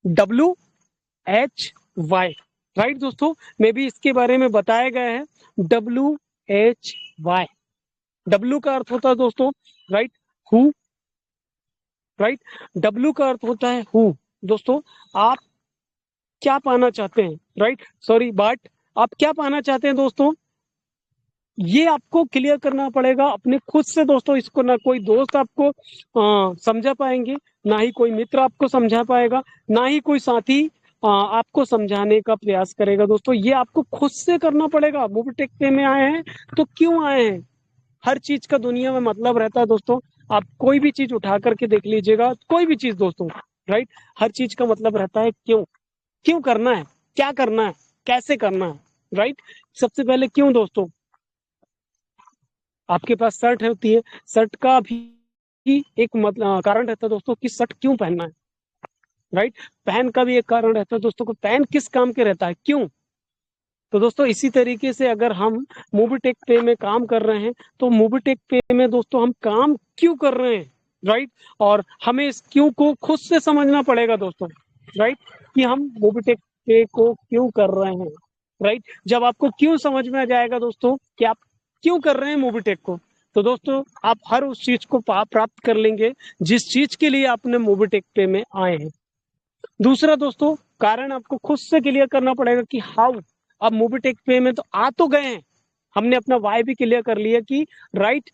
WHY, right दोस्तों, मे भी इसके बारे में बताया गया है। WHY, W का अर्थ होता है दोस्तों राइट हु, राइट, W का अर्थ होता है हु। दोस्तों आप क्या पाना चाहते हैं, राइट, सॉरी बट आप क्या पाना चाहते हैं दोस्तों, ये आपको क्लियर करना पड़ेगा अपने खुद से दोस्तों। इसको ना कोई दोस्त आपको समझा पाएंगे, ना ही कोई मित्र आपको समझा पाएगा, ना ही कोई साथी आपको समझाने का प्रयास करेगा दोस्तों। ये आपको खुद से करना पड़ेगा। मूवी टेक पे में आए हैं तो क्यों आए हैं, हर चीज का दुनिया में मतलब रहता है दोस्तों। आप कोई भी चीज उठा करके देख लीजिएगा, कोई भी चीज दोस्तों, राइट, हर चीज का मतलब रहता है क्यों, क्यों करना है, क्या करना है, कैसे करना है, राइट। सबसे पहले क्यों दोस्तों, आपके पास शर्ट होती है, शर्ट का भी एक मतलब कारण रहता है दोस्तों कि शर्ट क्यों पहनना है, राइट। पैन का भी एक कारण रहता है दोस्तों को पैन किस काम के रहता है, क्यों। तो दोस्तों इसी तरीके से अगर हम मूवी टेक पे में काम कर रहे हैं तो मूवी टेक पे में दोस्तों हम काम क्यों कर रहे हैं, राइट, और हमें इस क्यों को खुद से समझना पड़ेगा दोस्तों, राइट, कि हम मूवी टेक पे को क्यों कर रहे हैं, राइट। जब आपको क्यों समझ में आ जाएगा दोस्तों कि आप क्यों कर रहे हैं मूवी टेक को, तो दोस्तों आप हर उस चीज को प्राप्त कर लेंगे जिस चीज के लिए आपने मूवी टेक पे में आए हैं। दूसरा दोस्तों कारण आपको खुद से क्लियर करना पड़ेगा कि हाउ। अब मूवी टेक पे में तो आ तो गए हैं, हमने अपना वाई भी क्लियर कर लिया कि राइट,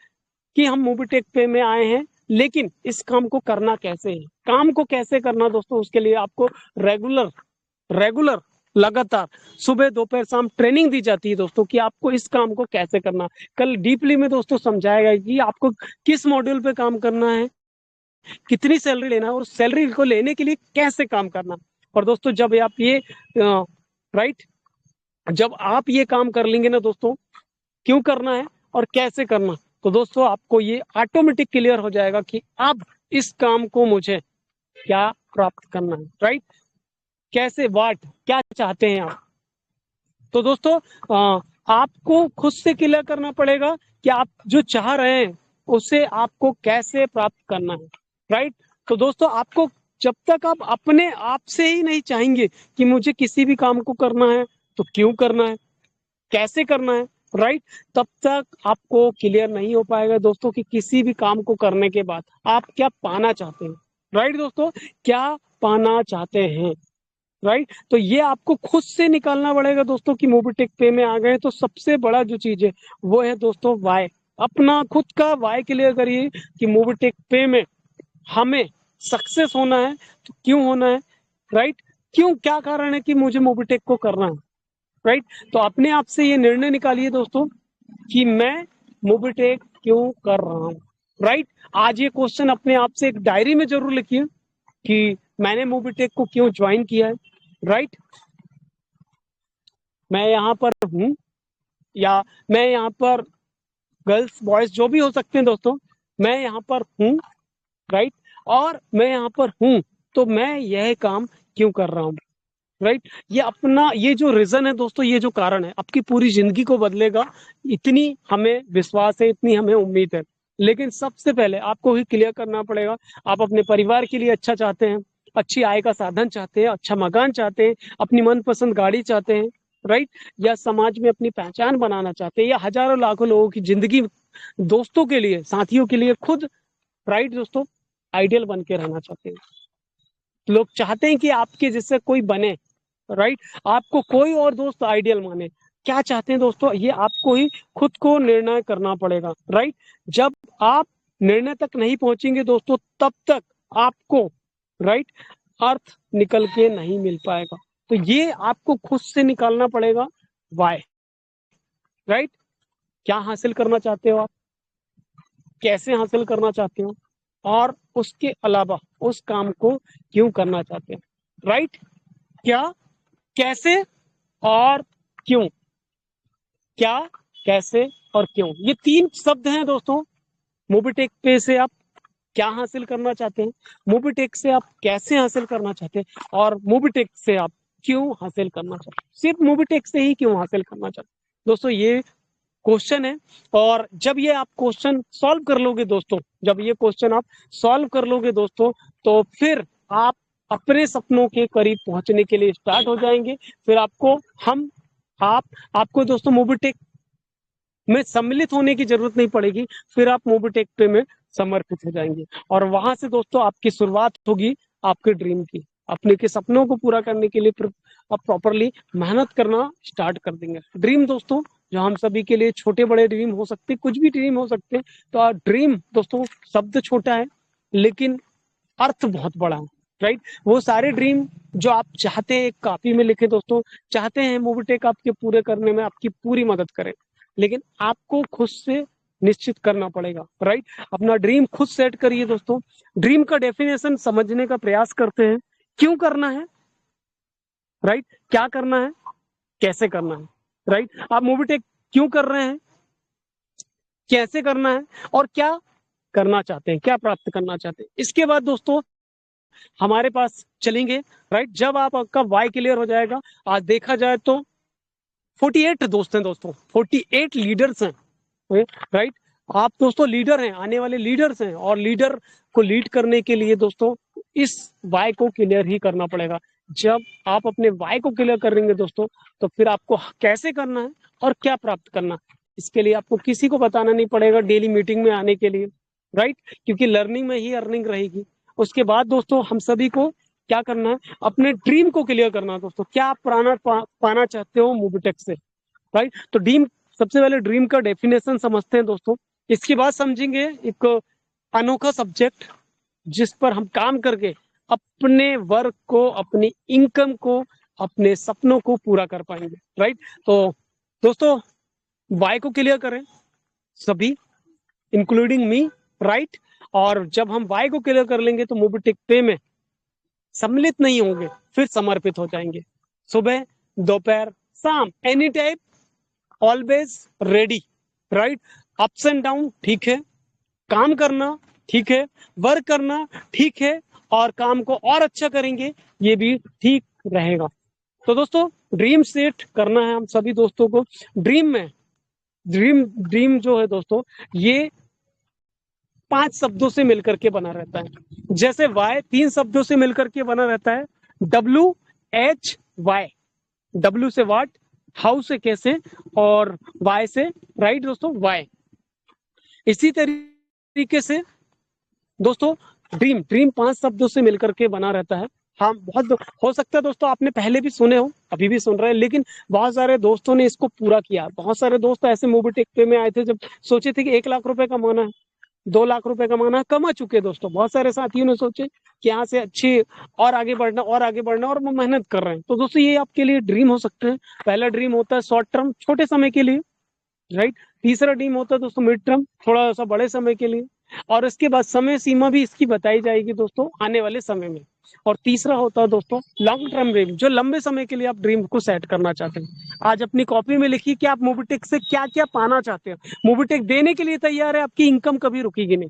कि हम मूवी टेक पे में आए हैं, लेकिन इस काम को करना कैसे है, काम को कैसे करना दोस्तों, उसके लिए आपको रेगुलर रेगुलर लगातार सुबह दोपहर शाम ट्रेनिंग दी जाती है दोस्तों कि आपको इस काम को कैसे करना। कल डीपली में दोस्तों समझाएगा कि आपको किस मॉड्यूल पे काम करना है, कितनी सैलरी लेना है और सैलरी को लेने के लिए कैसे काम करना। और दोस्तों जब आप ये राइट, जब आप ये काम कर लेंगे ना दोस्तों, क्यों करना है और कैसे करना, तो दोस्तों आपको ये ऑटोमेटिक क्लियर हो जाएगा कि अब इस काम को मुझे क्या प्राप्त करना है, राइट, कैसे, वाट, क्या चाहते हैं आप। तो दोस्तों आपको खुद से क्लियर करना पड़ेगा कि आप जो चाह रहे हैं उसे आपको कैसे प्राप्त करना है, राइट। तो दोस्तों आपको जब तक आप अपने आप से ही नहीं चाहेंगे कि मुझे किसी भी काम को करना है तो क्यों करना है, कैसे करना है, राइट, तब तक आपको क्लियर नहीं हो पाएगा दोस्तों कि किसी भी काम को करने के बाद आप क्या पाना चाहते हैं, राइट दोस्तों, क्या पाना चाहते हैं, राइट। तो ये आपको खुद से निकालना पड़ेगा दोस्तों कि मूवी टेक पे में आ गए। तो सबसे बड़ा जो चीज है वो है दोस्तों वाई। अपना खुद का वाई क्लियर करिए कि मूवी टेक पे में हमें सक्सेस होना है तो क्यों होना है, राइट, क्यों, क्या कारण है कि मुझे मूवी टेक को करना है, राइट। तो अपने आप से ये निर्णय निकालिए दोस्तों कि मैं मूवी टेक क्यों कर रहा हूँ, राइट। आज ये क्वेश्चन अपने आप से एक डायरी में जरूर लिखिए कि मैंने मूवी टेक को क्यों ज्वाइन किया है, राइट, मैं यहाँ पर हूँ, या मैं यहाँ पर, गर्ल्स बॉयज जो भी हो सकते हैं दोस्तों, मैं यहाँ पर हूँ, राइट, और मैं यहाँ पर हूँ तो मैं यह काम क्यों कर रहा हूँ, राइट। ये अपना ये जो रीजन है दोस्तों, ये जो कारण है आपकी पूरी जिंदगी को बदलेगा, इतनी हमें विश्वास है, इतनी हमें उम्मीद है। लेकिन सबसे पहले आपको ही क्लियर करना पड़ेगा, आप अपने परिवार के लिए अच्छा चाहते हैं, अच्छी आय का साधन चाहते हैं, अच्छा मकान चाहते हैं, अपनी मनपसंद गाड़ी चाहते हैं, राइट, या समाज में अपनी पहचान बनाना चाहते हैं, या हजारों लाखों लोगों की जिंदगी, दोस्तों के लिए, साथियों के लिए खुद, राइट दोस्तों, आइडियल बन के रहना चाहते हैं। लोग चाहते हैं कि आपके जैसे कोई बने, राइट, आपको कोई और दोस्त आइडियल माने। क्या चाहते हैं दोस्तों, ये आपको ही खुद को निर्णय करना पड़ेगा, राइट। जब आप निर्णय तक नहीं पहुंचेंगे दोस्तों तब तक आपको, राइट, अर्थ निकल के नहीं मिल पाएगा। तो ये आपको खुद से निकालना पड़ेगा वाई, राइट, क्या हासिल करना चाहते हो आप, कैसे हासिल करना चाहते हो, और उसके अलावा उस काम को क्यों करना चाहते हैं, राइट, क्या, कैसे और क्यों, क्या, कैसे और क्यों, ये तीन शब्द हैं दोस्तों। मोबिटेक पे से आप क्या हासिल करना चाहते हैं, मोबिटेक से आप कैसे हासिल करना चाहते हैं, और मोबिटेक से आप क्यों हासिल करना चाहते हैं, सिर्फ मोबिटेक से ही क्यों हासिल करना चाहते हैं दोस्तों, ये क्वेश्चन है। और जब ये आप क्वेश्चन सॉल्व कर लोगे दोस्तों, जब ये क्वेश्चन आप सॉल्व कर लोगे दोस्तों, तो फिर आप अपने सपनों के करीब पहुंचने के लिए स्टार्ट हो जाएंगे। फिर आपको हम आप आपको दोस्तों मोबिटेक में सम्मिलित होने की जरूरत नहीं पड़ेगी। फिर आप मोबिटेक पे में समर्पित हो जाएंगे और वहां से दोस्तों आपकी शुरुआत होगी आपके ड्रीम की। अपने के सपनों को पूरा करने के लिए फिर आप प्रॉपरली मेहनत करना स्टार्ट कर देंगे। ड्रीम दोस्तों जो हम सभी के लिए छोटे बड़े ड्रीम हो सकते हैं, कुछ भी ड्रीम हो सकते हैं। तो ड्रीम दोस्तों शब्द छोटा है लेकिन अर्थ बहुत बड़ा है, राइट। वो सारे ड्रीम जो आप चाहते हैं एक कॉपी में लिखे दोस्तों, चाहते हैं मोबिटेक आपके पूरे करने में आपकी पूरी मदद करे, लेकिन आपको खुद से निश्चित करना पड़ेगा, राइट। अपना ड्रीम खुद सेट करिए दोस्तों। ड्रीम का डेफिनेशन समझने का प्रयास करते हैं, क्यों करना है, राइट, क्या करना है, कैसे करना है, राइट। आप मोबिटेक क्यों कर रहे हैं, कैसे करना है और क्या करना चाहते हैं, क्या प्राप्त करना चाहते हैं। इसके बाद दोस्तों हमारे पास चलेंगे, राइट। जब आपका वाई क्लियर हो जाएगा, आज देखा जाए तो 48 दोस्त हैं दोस्तों, 48 लीडर्स हैं, राइट। आप दोस्तों लीडर हैं, आने वाले लीडर्स हैं, और लीडर को लीड करने के लिए दोस्तों इस वाई को क्लियर ही करना पड़ेगा। जब आप अपने वाई को क्लियर करेंगे दोस्तों, तो फिर आपको कैसे करना है और क्या प्राप्त करना है, इसके लिए आपको किसी को बताना नहीं पड़ेगा डेली मीटिंग में आने के लिए, राइट। क्योंकि लर्निंग में ही अर्निंग रहेगी। उसके बाद दोस्तों हम सभी को क्या करना है, अपने ड्रीम को क्लियर करना है दोस्तों। क्या आप पाना चाहते हो मोबिटेक से, राइट। तो ड्रीम, सबसे पहले ड्रीम का डेफिनेशन समझते हैं दोस्तों। इसके बाद समझेंगे एक अनोखा सब्जेक्ट जिस पर हम काम करके अपने वर्क को, अपनी इनकम को, अपने सपनों को पूरा कर पाएंगे, राइट। तो दोस्तों वाई को क्लियर करें सभी, इंक्लूडिंग मी, राइट। और जब हम वाई को क्लियर कर लेंगे तो मोबिटेक पे में सम्मिलित नहीं होंगे, फिर समर्पित हो जाएंगे। सुबह, दोपहर, शाम, any type, always ready, right. Ups and down ठीक है, काम करना ठीक है, वर्क करना ठीक है, और काम को और अच्छा करेंगे ये भी ठीक रहेगा। तो दोस्तों ड्रीम सेट करना है हम सभी दोस्तों को। ड्रीम में ड्रीम ड्रीम जो है दोस्तों ये 5 शब्दों से मिलकर के बना रहता है। जैसे वाई 3 शब्दों से मिलकर के बना रहता है, WHY। डब्ल्यू से व्हाट, हाउ से कैसे, और वाई से, राइट दोस्तों, वाई। इसी तरीके से दोस्तों ड्रीम ड्रीम 5 शब्दों से मिलकर के बना रहता है। हाँ, बहुत हो सकता है दोस्तों आपने पहले भी सुने हो, अभी भी सुन रहे हैं, लेकिन बहुत सारे दोस्तों ने इसको पूरा किया। बहुत सारे दोस्त ऐसे मोबिटेक पे में आए थे जब सोचे थे कि 1 लाख रुपए कमाना है, 2 लाख रुपए कमाना है, कमा चुके दोस्तों। बहुत सारे साथियों ने सोचे कि यहाँ से अच्छी और आगे बढ़ना और आगे बढ़ना, और वो मेहनत कर रहे हैं। तो दोस्तों ये आपके लिए ड्रीम हो सकते हैं। पहला ड्रीम होता है शॉर्ट टर्म, छोटे समय के लिए, राइट। तीसरा ड्रीम होता है दोस्तों मिड टर्म, थोड़ा सा बड़े समय के लिए, और इसके बाद समय सीमा भी इसकी बताई जाएगी दोस्तों आने वाले समय में। और तीसरा होता है दोस्तों लॉन्ग टर्म ड्रीम, जो लंबे समय के लिए आप ड्रीम को सेट करना चाहते हैं। आज अपनी कॉपी में लिखिए कि आप मोबिटेक से क्या क्या पाना चाहते हैं। मोबिटेक देने के लिए तैयार है, आपकी इनकम कभी रुकेगी नहीं,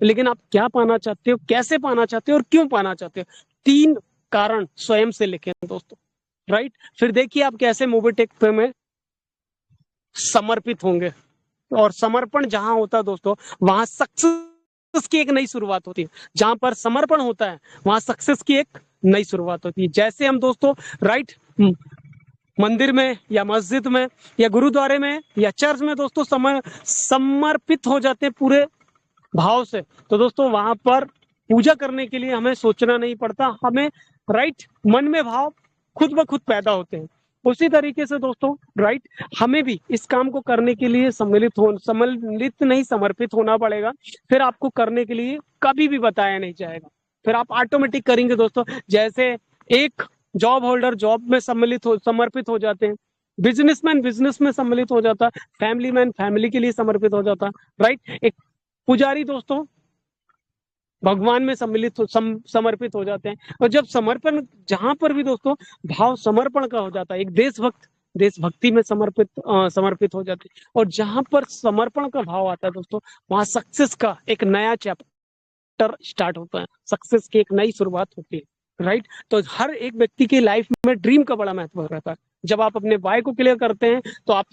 लेकिन आप क्या पाना चाहते हो, कैसे पाना चाहते हो और क्यों पाना चाहते हो, 3 कारण स्वयं से लिखें दोस्तों, राइट। फिर देखिए आप कैसे मोबिटेक पे में समर्पित होंगे। और समर्पण जहां होता है दोस्तों, वहां सक्सेस की एक नई शुरुआत होती है। जहां पर समर्पण होता है वहां सक्सेस की एक नई शुरुआत होती है। जैसे हम दोस्तों, राइट, मंदिर में या मस्जिद में या गुरुद्वारे में या चर्च में दोस्तों समर्पित हो जाते हैं पूरे भाव से, तो दोस्तों वहां पर पूजा करने के लिए हमें सोचना नहीं पड़ता, हमें, राइट, मन में भाव खुद ब खुद पैदा होते हैं। उसी तरीके से दोस्तों, राइट, हमें भी इस काम को करने के लिए सम्मिलित नहीं, समर्पित होना पड़ेगा। फिर आपको करने के लिए कभी भी बताया नहीं जाएगा, फिर आप ऑटोमेटिक करेंगे दोस्तों। जैसे एक जॉब होल्डर जॉब में समर्पित हो जाते हैं, बिजनेसमैन बिजनेस में सम्मिलित हो जाता है, फैमिली मैन फैमिली के लिए समर्पित हो जाता है, राइट। एक पुजारी दोस्तों भगवान में समर्पित हो जाते हैं। और जब समर्पण, जहां पर भी दोस्तों भाव समर्पण का हो जाता है, एक देशभक्ति में समर्पित हो जाते हैं, और जहां पर समर्पण का भाव आता है दोस्तों, वहां सक्सेस का एक नया चैप्टर स्टार्ट होता है, सक्सेस की एक नई शुरुआत होती है, राइट। तो हर एक व्यक्ति की लाइफ में ड्रीम का बड़ा महत्व रहता है। जब आप अपने वाई को क्लियर करते हैं तो आप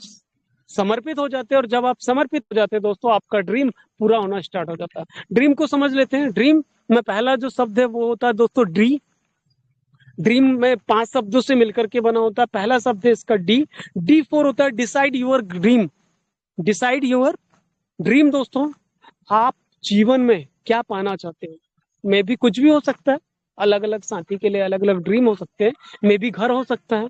समर्पित हो जाते हैं, और जब आप समर्पित हो जाते हैं दोस्तों, आपका ड्रीम पूरा होना स्टार्ट हो जाता है। ड्रीम को समझ लेते हैं। ड्रीम में पहला जो शब्द है वो होता है दोस्तों ड्री। ड्रीम में 5 शब्दों से मिलकर के बना होता है। पहला शब्द है इसका डी। डी फोर होता है decide your dream. Decide your dream दोस्तों, आप जीवन में क्या पाना चाहते हैं। मे भी कुछ भी हो सकता है, अलग अलग साथी के लिए अलग अलग ड्रीम हो सकते हैं। मे भी घर हो सकता है,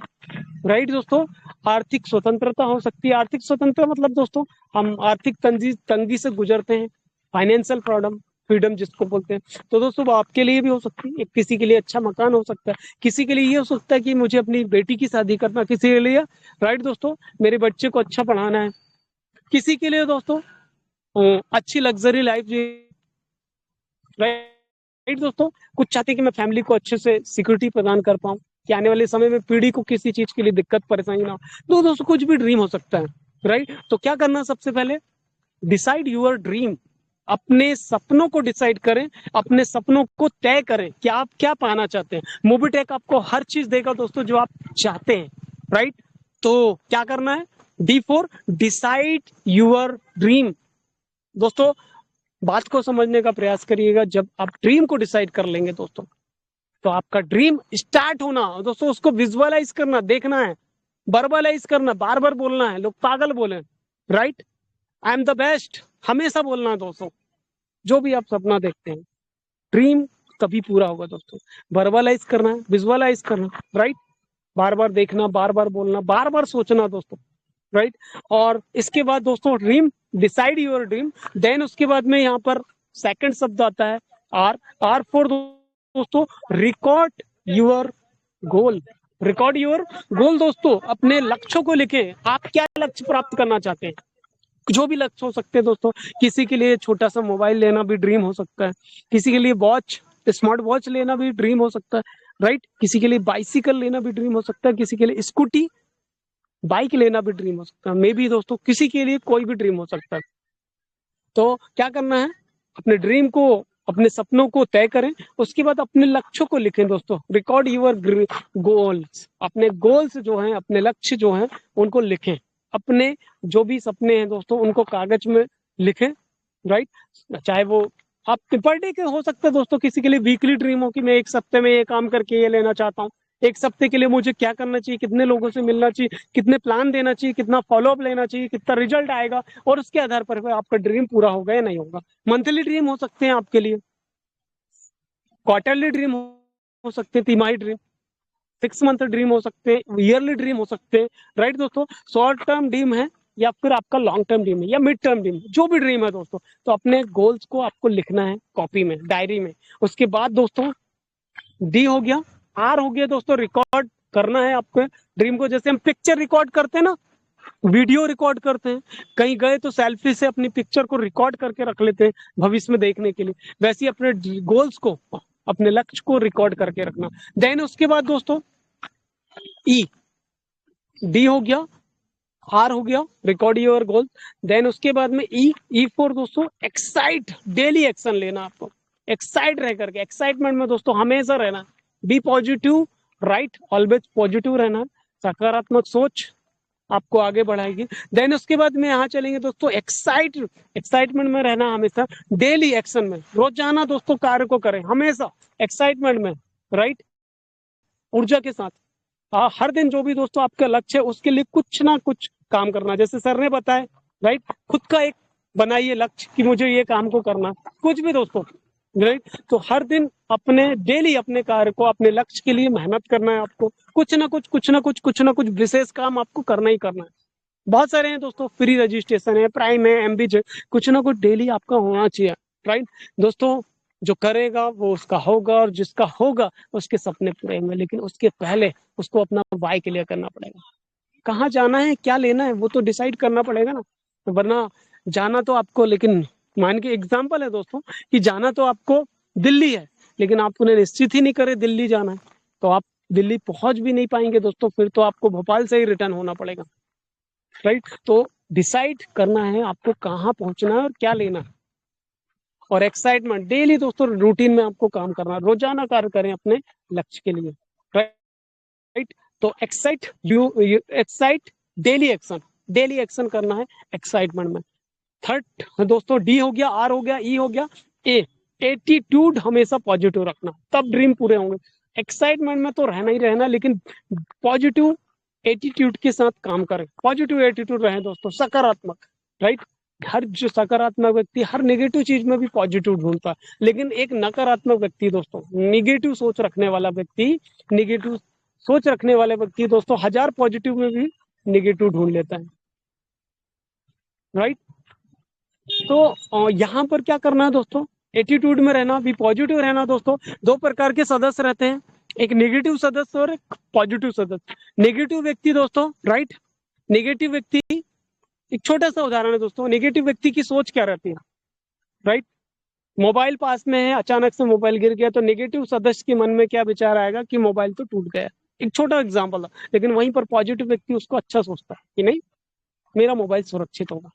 राइट दोस्तों। आर्थिक स्वतंत्रता हो सकती है। आर्थिक स्वतंत्रता मतलब दोस्तों, हम आर्थिक तंगी तंगी से गुजरते हैं, फाइनेंशियल फ्रीडम, फ्रीडम जिसको बोलते हैं। तो दोस्तों वो आपके लिए भी हो सकती है। एक किसी के लिए अच्छा मकान हो सकता है, किसी के लिए ये हो सकता है कि मुझे अपनी बेटी की शादी करना, किसी के लिए राइट दोस्तों मेरे बच्चे को अच्छा पढ़ाना है, किसी के लिए दोस्तों अच्छी लग्जरी लाइफ जी, राइट दोस्तों। कुछ चाहते हैं कि मैं फैमिली को अच्छे से सिक्योरिटी प्रदान कर पाऊं, कि आने वाले समय में पीढ़ी को किसी चीज के लिए दिक्कत परेशानी ना हो। तो दोस्तों कुछ भी ड्रीम हो सकता है, राइट। तो क्या करना, सबसे पहले डिसाइड यूर ड्रीम। अपने सपनों को डिसाइड करें, अपने सपनों को तय करें कि आप क्या पाना चाहते हैं। मोबिटेक आपको हर चीज देगा दोस्तों जो आप चाहते हैं, राइट। तो क्या करना है, D4 डिसाइड यूर ड्रीम। दोस्तों बात को समझने का प्रयास करिएगा। जब आप ड्रीम को डिसाइड कर लेंगे दोस्तों, तो आपका ड्रीम स्टार्ट होना दोस्तों, उसको विजुअलाइज करना, देखना है, वर्बलाइज करना, बार बार बोलना है। लोग पागल बोले, right. I am the best हमेशा बोलना है दोस्तों। जो भी आप सपना देखते हैं, ड्रीम कभी पूरा होगा दोस्तों। वर्बलाइज करना है, विजुअलाइज करना, राइट। बार बार देखना, बार बार बोलना, बार बार सोचना दोस्तों, राइट। और इसके बाद दोस्तों dream, decide your dream. Then उसके बाद में यहाँ पर सेकंड शब्द आता है आर। आर फॉर दोस्तों record your goal. Record your goal दोस्तों, अपने लक्ष्यों को लिखें। आप क्या लक्ष्य प्राप्त करना चाहते हैं, जो भी लक्ष्य हो सकते हैं दोस्तों। किसी के लिए छोटा सा मोबाइल लेना भी ड्रीम हो सकता है, किसी के लिए वॉच, स्मार्ट वॉच लेना भी ड्रीम हो सकता है, राइट। किसी के लिए बाइसिकल लेना भी ड्रीम हो सकता है, किसी के लिए स्कूटी बाइक लेना भी ड्रीम हो सकता है। मे बी दोस्तों किसी के लिए कोई भी ड्रीम हो सकता है। तो क्या करना है, अपने ड्रीम को, अपने सपनों को तय करें। उसके बाद अपने लक्ष्यों को लिखें दोस्तों। Record your goals. अपने गोल्स जो हैं, अपने लक्ष्य जो हैं, उनको लिखें। अपने जो भी सपने हैं दोस्तों, उनको कागज में लिखें, राइट। चाहे वो आप पर डे के हो सकते हैं दोस्तों। किसी के लिए वीकली ड्रीम हो कि मैं एक सप्ते में ये काम करके ये लेना चाहता हूँ। एक सप्ते के लिए मुझे क्या करना चाहिए, कितने लोगों से मिलना चाहिए, कितने प्लान देना चाहिए, कितना फॉलोअप लेना चाहिए, कितना रिजल्ट आएगा, और उसके आधार पर आपका ड्रीम पूरा होगा या नहीं होगा। मंथली ड्रीम हो सकते हैं आपके लिए, क्वार्टरली ड्रीम हो सकते हैं, तिमाही ड्रीम, 6 मंथ ड्रीम हो सकते हैं, ईयरली ड्रीम हो सकते हैं, राइट दोस्तों। शॉर्ट टर्म ड्रीम है या फिर आपका लॉन्ग टर्म ड्रीम है या मिड टर्म ड्रीम, जो भी ड्रीम है दोस्तों, तो अपने गोल्स को आपको लिखना है कॉपी में, डायरी में। उसके बाद दोस्तों डी हो गया। आर हो गया दोस्तों, रिकॉर्ड करना है आपको ड्रीम को। जैसे हम पिक्चर रिकॉर्ड करते हैं ना, वीडियो रिकॉर्ड करते हैं, कहीं गए तो सेल्फी से अपनी पिक्चर को रिकॉर्ड करके रख लेते हैं भविष्य में देखने के लिए। वैसे ही अपने गोल्स को, अपने लक्ष्य को रिकॉर्ड करके रखना। देन उसके बाद दोस्तों ई, डी हो गया, आर हो गया, रिकॉर्ड योर गोल। देन उसके बाद में ई फॉर दोस्तों एक्साइट, डेली एक्शन लेना आपको। एक्साइट रह करके, एक्साइटमेंट में दोस्तों हमेशा रहना। Be positive, right, always positive रहना। सकारात्मक सोच आपको आगे बढ़ाएगी। देन उसके बाद में यहाँ चलेंगे दोस्तों एक्साइटमेंट में रहना हमेशा। डेली एक्शन में, रोजाना दोस्तों कार्य को करें हमेशा एक्साइटमेंट में, राइट, ऊर्जा के साथ। हर दिन जो भी दोस्तों आपका लक्ष्य है उसके लिए कुछ ना कुछ काम करना। जैसे सर ने बताया, राइट, खुद का एक बनाइए लक्ष्य कि मुझे ये काम को करना, कुछ भी दोस्तों, राइट। तो हर दिन अपने डेली अपने कार्य को, अपने लक्ष्य के लिए मेहनत करना है आपको। कुछ ना कुछ विशेष काम आपको करना ही करना है। बहुत सारे हैं दोस्तों, फ्री रजिस्ट्रेशन है, प्राइम है, एमबीजे, कुछ ना कुछ डेली आपका होना चाहिए, राइट दोस्तों। जो करेगा वो उसका होगा, और जिसका होगा उसके सपने पूरे होंगे। लेकिन उसके पहले उसको अपना वाई क्लियर करना पड़ेगा। कहाँ जाना है, क्या लेना है, वो तो डिसाइड करना पड़ेगा ना। वरना जाना तो आपको, लेकिन मान के एग्जाम्पल है दोस्तों कि जाना तो आपको दिल्ली है, लेकिन आपने निश्चित ही नहीं करे दिल्ली जाना है, तो आप दिल्ली पहुंच भी नहीं पाएंगे दोस्तों। फिर तो आपको भोपाल से ही रिटर्न होना पड़ेगा, राइट। तो डिसाइड करना है आपको कहाँ पहुंचना है और क्या लेना है। और एक्साइटमेंट, डेली दोस्तों रूटीन में आपको काम करना, रोजाना कार्य करें अपने लक्ष्य के लिए, राइट। तो excite daily action, daily action करना है एक्साइटमेंट में। थर्ड दोस्तों डी हो गया, आर हो गया, ई हो गया, ए एटीट्यूड हमेशा पॉजिटिव रखना, तब ड्रीम पूरे होंगे। एक्साइटमेंट में तो रहना ही रहना, लेकिन पॉजिटिव एटीट्यूड के साथ काम करें, पॉजिटिव एटीट्यूड रहे दोस्तों, सकारात्मक, राइट। हर जो सकारात्मक व्यक्ति हर नेगेटिव चीज में भी पॉजिटिव ढूंढता है, लेकिन एक नकारात्मक व्यक्ति दोस्तों, नेगेटिव सोच रखने वाला व्यक्ति, नेगेटिव सोच रखने वाले व्यक्ति दोस्तों हजार पॉजिटिव में भी नेगेटिव ढूंढ लेता है, राइट। तो यहाँ पर क्या करना है दोस्तों, एटीट्यूड में रहना, भी पॉजिटिव रहना दोस्तों। दो प्रकार के सदस्य रहते हैं, एक नेगेटिव सदस्य और एक पॉजिटिव सदस्य। नेगेटिव व्यक्ति दोस्तों, राइट, नेगेटिव व्यक्ति, एक छोटा सा उदाहरण है दोस्तों, नेगेटिव व्यक्ति की सोच क्या रहती है, राइट। मोबाइल पास में है, अचानक से मोबाइल गिर गया, तो नेगेटिव सदस्य के मन में क्या विचार आएगा कि मोबाइल तो टूट गया। एक छोटा एग्जाम्पल है, लेकिन वहीं पर पॉजिटिव व्यक्ति उसको अच्छा सोचता है कि नहीं, मेरा मोबाइल सुरक्षित होगा।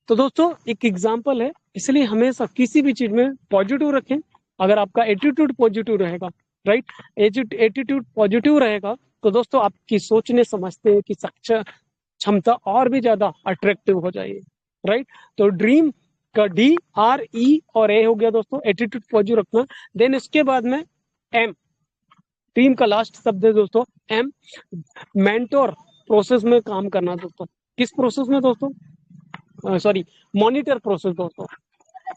तो दोस्तों एक एग्जाम्पल है, इसलिए हमेशा किसी भी चीज में पॉजिटिव रखें। अगर आपका एटीट्यूड पॉजिटिव रहेगा, राइट, एटीट्यूड पॉजिटिव रहेगा, तो दोस्तों आपकी सोचने समझते की क्षमता और भी ज्यादा अट्रैक्टिव हो जाएगी, राइट। तो ड्रीम का डी, आर, ई और ए हो गया दोस्तों, एटीट्यूड पॉजिटिव रखना। देन इसके बाद में एम, ड्रीम का लास्ट शब्द है दोस्तों एम, मेंटोर प्रोसेस में काम करना दोस्तों। किस प्रोसेस में दोस्तों, सॉरी, मॉनिटर प्रोसेस दोस्तों।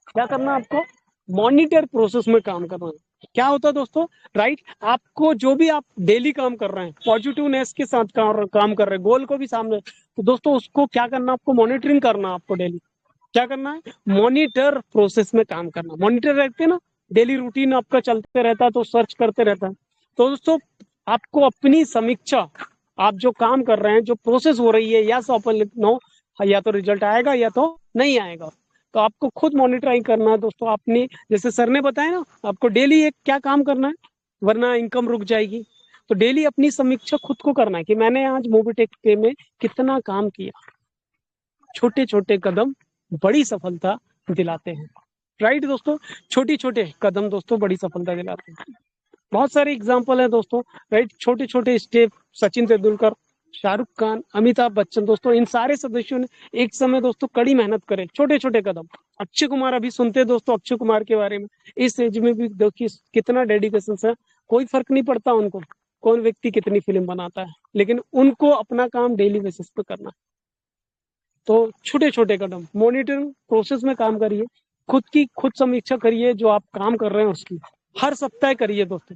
क्या करना है आपको, मॉनिटर प्रोसेस में काम करना है। क्या होता है दोस्तों, राइट, आपको जो भी आप डेली काम कर रहे हैं पॉजिटिवनेस के साथ काम कर रहे हैं, गोल को भी सामने, तो दोस्तों उसको क्या करना, आपको मॉनिटरिंग करना, आपको डेली क्या करना है, मॉनिटर प्रोसेस में काम करना। मॉनिटर रहते हैं ना, डेली रूटीन आपका चलते रहता है, तो सर्च करते रहता है। तो दोस्तों आपको अपनी समीक्षा, आप जो काम कर रहे हैं, जो प्रोसेस हो रही है, या सफल नो, या तो रिजल्ट आएगा या तो नहीं आएगा। तो आपको खुद मॉनिटरिंग करना है दोस्तों। आपने जैसे सर ने बताया ना, आपको डेली एक क्या काम करना है, वरना इनकम रुक जाएगी। तो डेली अपनी समीक्षा खुद को करना है कि मैंने आज मोबिटेक में कितना काम किया। छोटे छोटे कदम बड़ी सफलता दिलाते हैं, राइट दोस्तों। छोटे छोटे कदम दोस्तों बड़ी सफलता दिलाते हैं। बहुत सारे एग्जाम्पल है दोस्तों, राइट, छोटे छोटे स्टेप, सचिन तेंदुलकर, शाहरुख खान, अमिताभ बच्चन दोस्तों, इन सारे सदस्यों ने एक समय दोस्तों कड़ी मेहनत करे, छोटे छोटे कदम। अक्षय कुमार अभी सुनते हैं दोस्तों, अक्षय कुमार के बारे में, इस एज में भी देखिए कितना डेडिकेशन है। कोई फर्क नहीं पड़ता उनको कौन व्यक्ति कितनी फिल्म बनाता है, लेकिन उनको अपना काम डेली बेसिस पे करना है। तो छोटे छोटे कदम, मॉनिटरिंग प्रोसेस में काम करिए, खुद समीक्षा करिए, जो आप काम कर रहे हैं उसकी हर सप्ताह करिए दोस्तों।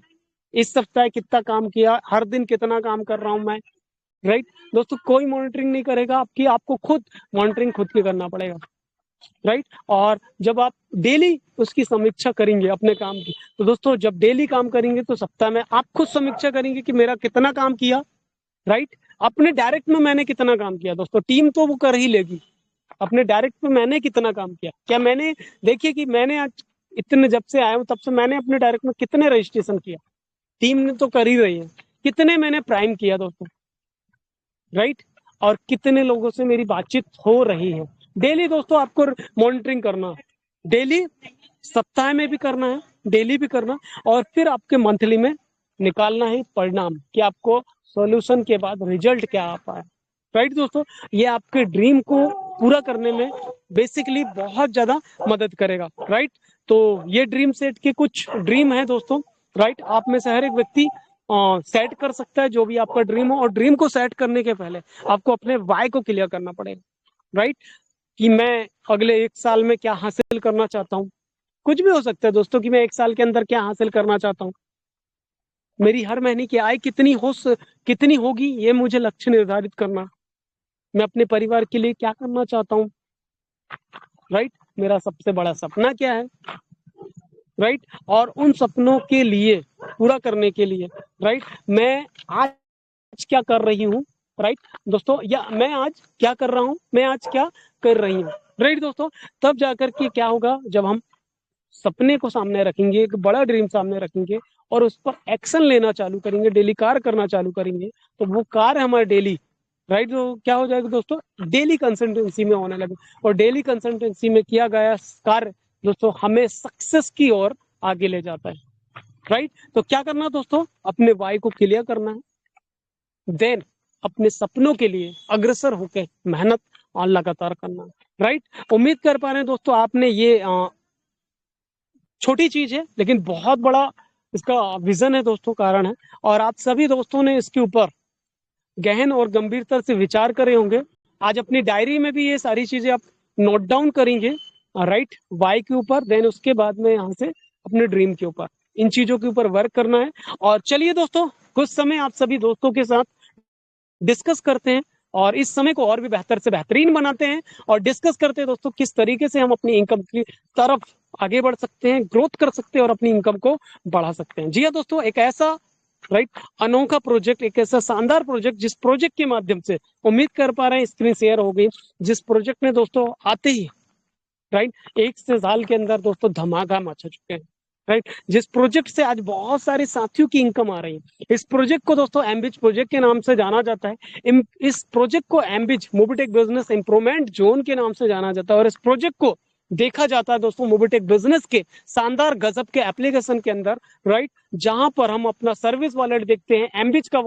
इस सप्ताह कितना काम किया, हर दिन कितना काम कर रहा हूं मैं, राइट दोस्तों। कोई मॉनिटरिंग नहीं करेगा आपकी, आपको खुद मॉनिटरिंग खुद की करना पड़ेगा, राइट। और जब आप डेली उसकी समीक्षा करेंगे अपने काम की, तो दोस्तों जब डेली काम करेंगे तो सप्ताह में आप खुद समीक्षा करेंगे कि मेरा कितना काम किया, राइट। अपने डायरेक्ट में मैंने कितना काम किया दोस्तों, टीम तो वो कर ही लेगी। अपने डायरेक्ट में मैंने कितना काम किया, क्या मैंने, देखिए कि मैंने आज इतने जब से आया हूं तब से मैंने अपने डायरेक्ट में कितने रजिस्ट्रेशन किया, टीम ने तो कर ही रही है। कितने मैंने प्राइम किया दोस्तों, राइट। और कितने लोगों से मेरी बातचीत हो रही है। डेली दोस्तों आपको मॉनिटरिंग करना, डेली, सप्ताह में भी करना है, डेली भी करना, और फिर आपके मंथली में निकालना है परिणाम कि आपको सॉल्यूशन के बाद रिजल्ट क्या आता है, राइट दोस्तों। ये आपके ड्रीम को पूरा करने में बेसिकली बहुत ज्यादा मदद करेगा, राइट। तो ये ड्रीम सेट के कुछ ड्रीम है दोस्तों, राइट। आप में से हर एक व्यक्ति सेट कर सकता है जो भी आपका ड्रीम हो, और ड्रीम को सेट करने के पहले आपको अपने वाई को क्लियर करना पड़ेगा, राइट। कि मैं अगले 1 साल में क्या हासिल करना चाहता हूँ। कुछ भी हो सकता है दोस्तों, कि मैं 1 साल के अंदर क्या हासिल करना चाहता हूँ, मेरी हर महीने की आय कितनी होगी, ये मुझे लक्ष्य निर्धारित करना। मैं अपने परिवार के लिए क्या करना चाहता हूँ, राइट। मेरा सबसे बड़ा सपना क्या है, राइट। और उन सपनों के लिए पूरा करने के लिए, राइट, मैं आज क्या कर रही हूँ, राइट दोस्तों, या मैं आज क्या कर रहा हूँ, मैं आज क्या कर रही हूँ, राइट दोस्तों। तब जाकर के क्या होगा, जब हम सपने को सामने रखेंगे, एक बड़ा ड्रीम सामने रखेंगे और उस पर एक्शन लेना चालू करेंगे, डेली कार्य करना चालू करेंगे, तो वो कार्य हमारे डेली, राइट, तो क्या हो जाएगा दोस्तों, डेली कंसिस्टेंसी में होने लगे। और डेली कंसिस्टेंसी में किया गया कार्य दोस्तों हमें सक्सेस की ओर आगे ले जाता है, राइट। तो क्या करना दोस्तों, अपने वाई को क्लियर करना है। देन अपने सपनों के लिए अग्रसर होकर मेहनत और लगातार करना। राइट, उम्मीद कर पा रहे हैं दोस्तों आपने ये छोटी चीज है लेकिन बहुत बड़ा इसका विजन है दोस्तों, कारण है, और आप सभी दोस्तों ने इसके ऊपर गहन और गंभीरता से विचार करे होंगे। आज अपनी डायरी में भी ये सारी चीजें आप नोट डाउन करेंगे। राइट, वाई के ऊपर, देन उसके बाद में यहाँ से अपने ड्रीम के ऊपर, इन चीजों के ऊपर वर्क करना है। और चलिए दोस्तों, कुछ समय आप सभी दोस्तों के साथ डिस्कस करते हैं और इस समय को और भी बेहतर से बेहतरीन बनाते हैं और डिस्कस करते हैं दोस्तों किस तरीके से हम अपनी इनकम की तरफ आगे बढ़ सकते हैं, ग्रोथ कर सकते हैं और अपनी इनकम को बढ़ा सकते हैं। जी हाँ दोस्तों, एक ऐसा अनोखा प्रोजेक्ट, एक ऐसा शानदार प्रोजेक्ट, जिस प्रोजेक्ट के माध्यम से उम्मीद कर पा रहे हैं स्क्रीन शेयर हो गई, जिस प्रोजेक्ट में दोस्तों आते ही एक से साल के अंदर दोस्तों धमाका मचा चुके हैं। जिस प्रोजेक्ट से आज बहुत सारे साथियों की इनकम आ रही है। इस प्रोजेक्ट को दोस्तों एमबिज प्रोजेक्ट के नाम से जाना जाता है। इस प्रोजेक्ट को एमबिज मोबिटेक बिजनेस इंप्रूवमेंट जोन के नाम से जाना जाता है और इस प्रोजेक्ट को देखा जाता है दोस्तों मोबिटेक बिजनेस के शानदार गजब के एप्लीकेशन के अंदर। जहां पर हम अपना सर्विस वॉलेट देखते हैं, एमबिज का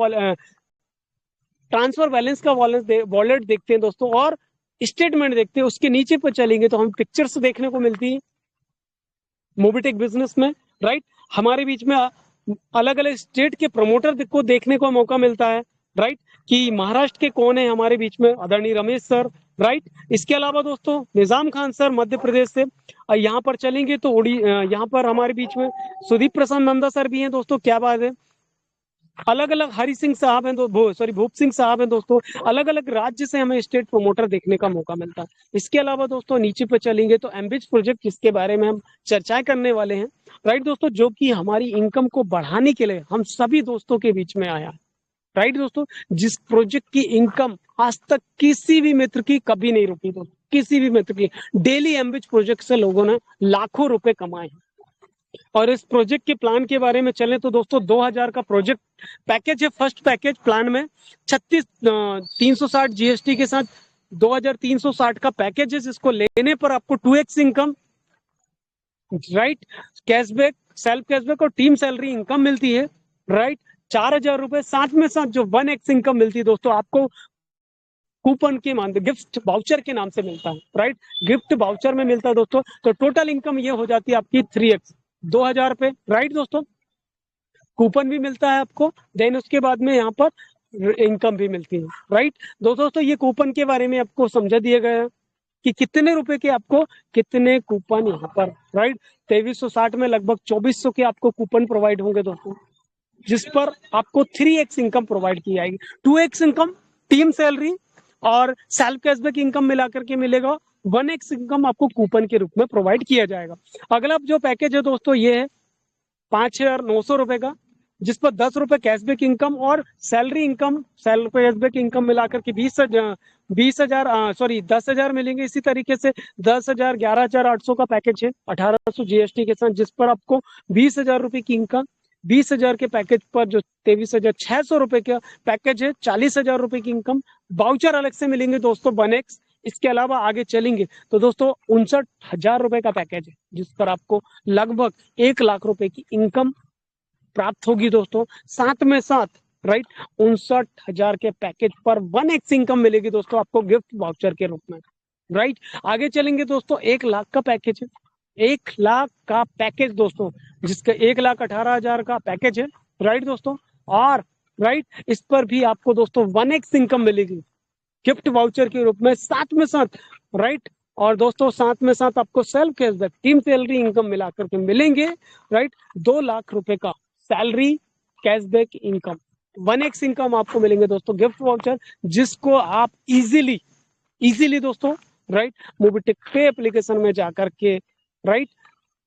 ट्रांसफर बैलेंस का वॉलेट देखते हैं दोस्तों, और स्टेटमेंट देखते हैं। उसके नीचे पर चलेंगे तो हम पिक्चर्स देखने को मिलती है मोबिटेक बिजनेस में। हमारे बीच में अलग अलग स्टेट के प्रमोटर को देखने को मौका मिलता है। कि महाराष्ट्र के कौन है हमारे बीच में, आदरणीय रमेश सर। इसके अलावा दोस्तों निजाम खान सर मध्य प्रदेश से। यहाँ पर चलेंगे तो यहाँ पर हमारे बीच में सुदीप प्रसाद नंदा सर भी हैं दोस्तों, क्या बात है। अलग अलग हरि सिंह साहब हैं, भूप सिंह साहब हैं दोस्तों। अलग अलग राज्य से हमें स्टेट प्रमोटर देखने का मौका मिलता है। इसके अलावा दोस्तों नीचे पे चलेंगे तो एम्बिज प्रोजेक्ट, जिसके बारे में हम चर्चाएं करने वाले हैं। दोस्तों, जो कि हमारी इनकम को बढ़ाने के लिए हम सभी दोस्तों के बीच में आया। दोस्तों, जिस प्रोजेक्ट की इनकम आज तक किसी भी मित्र की कभी नहीं रुकी दोस्तों, किसी भी मित्र की। डेली एम्बिज प्रोजेक्ट से लोगों ने लाखों रुपए कमाए हैं। और इस प्रोजेक्ट के प्लान के बारे में चलें तो दोस्तों 2000 का प्रोजेक्ट पैकेज है। फर्स्ट पैकेज प्लान में 36,360 जीएसटी के साथ 2360 का पैकेज है, जिसको लेने पर आपको 2x income, cashback, self cashback और टीम सैलरी इनकम मिलती है। 4000 रुपए, साथ में साथ जो 1x इनकम मिलती है दोस्तों आपको कूपन के मान गिफ्ट वाउचर के नाम से मिलता है। गिफ्ट वाउचर में मिलता है दोस्तों। तो टोटल इनकम ये हो जाती है आपकी 3x, 2000 रुपए। दोस्तों, कूपन भी मिलता है आपको, देन उसके बाद में यहाँ पर इनकम भी मिलती है। दोस्तों, ये कूपन के बारे में आपको समझा दिया गया है कि कितने रुपए के आपको कितने कूपन यहाँ पर 2360 में लगभग 2400 के आपको कूपन प्रोवाइड होंगे दोस्तों, जिस पर आपको 3x इनकम प्रोवाइड की जाएगी। 2x इनकम टीम सैलरी और सेल्फ कैशबैक इनकम मिलाकर के मिलेगा। 1x इनकम आपको कूपन के रूप में प्रोवाइड किया जाएगा। अगला जो पैकेज है दोस्तों ये है 5900 रुपए का, जिस पर 10 रुपए कैशबैक इनकम और salary income, self cashback income मिलाकर के 10,000 मिलेंगे। इसी तरीके से 10,000, 11,800 का पैकेज है 1800 जीएसटी के साथ, जिस पर आपको 20,000 रुपए की इनकम। 20,000 के पैकेज पर जो 23,600 रुपए का पैकेज है 40,000 रुपए की इनकम। वाउचर अलग से मिलेंगे दोस्तों 1x। इसके अलावा आगे चलेंगे तो दोस्तों 59,000 रुपए का पैकेज है, जिस पर आपको लगभग 1 लाख रुपए की इनकम प्राप्त होगी दोस्तों। साथ में साथ 59,000 के पैकेज पर 1x इनकम मिलेगी दोस्तों आपको गिफ्ट वाउचर के रूप में। आगे चलेंगे दोस्तों 1 लाख का पैकेज है। 1 लाख का पैकेज दोस्तों, जिसका 1,18,000 का पैकेज है। दोस्तों, और इस पर भी आपको दोस्तों 1x इनकम मिलेगी गिफ्ट वाउचर के रूप में। साथ में साथ और दोस्तों साथ में साथ आपको self cashback, team salary income मिलाकर के मिलेंगे 2 लाख रुपए का salary cashback income. 1x income आपको मिलेंगे दोस्तों गिफ्ट वाउचर, जिसको आप इजीली दोस्तों मोबिटेक पे एप्लीकेशन में जाकर के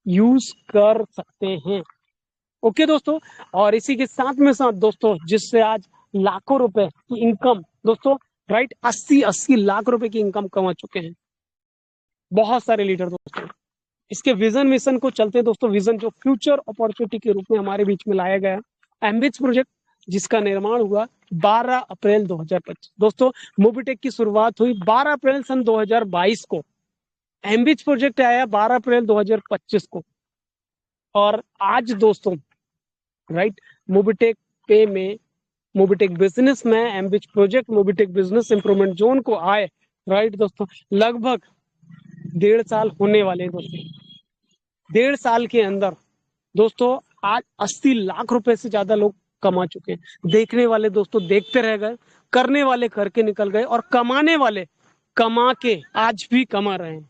यूज कर सकते हैं। ओके दोस्तों, और इसी के साथ में साथ दोस्तों जिससे आज लाखों रुपए की इनकम दोस्तों 80 लाख रुपए की इनकम कमा चुके हैं बहुत सारे लीडर दोस्तों। इसके विजन मिशन को चलते दोस्तों, विजन जो फ्यूचर अपॉर्चुनिटी के रूप में हमारे बीच में लाया गया एम्बिज प्रोजेक्ट, जिसका निर्माण हुआ 12 अप्रैल 2025। दोस्तों, मोबिटेक की शुरुआत हुई 12 अप्रैल सन 2022 को। एम्बिज प्रोजेक्ट आया 12 अप्रैल 2025 को। और आज दोस्तों मोबिटेक पे में मोबिटेक बिजनेस में एमबीच project Mobitech business improvement zone को आए, राइट दोस्तों, लगभग 1.5 साल होने वाले हैं दोस्तों। 1.5 साल के अंदर दोस्तों आज 80 लाख रुपए से ज्यादा लोग कमा चुके हैं। देखने वाले दोस्तों देखते रह गए, करने वाले करके निकल गए, और कमाने वाले कमा के आज भी कमा रहे हैं,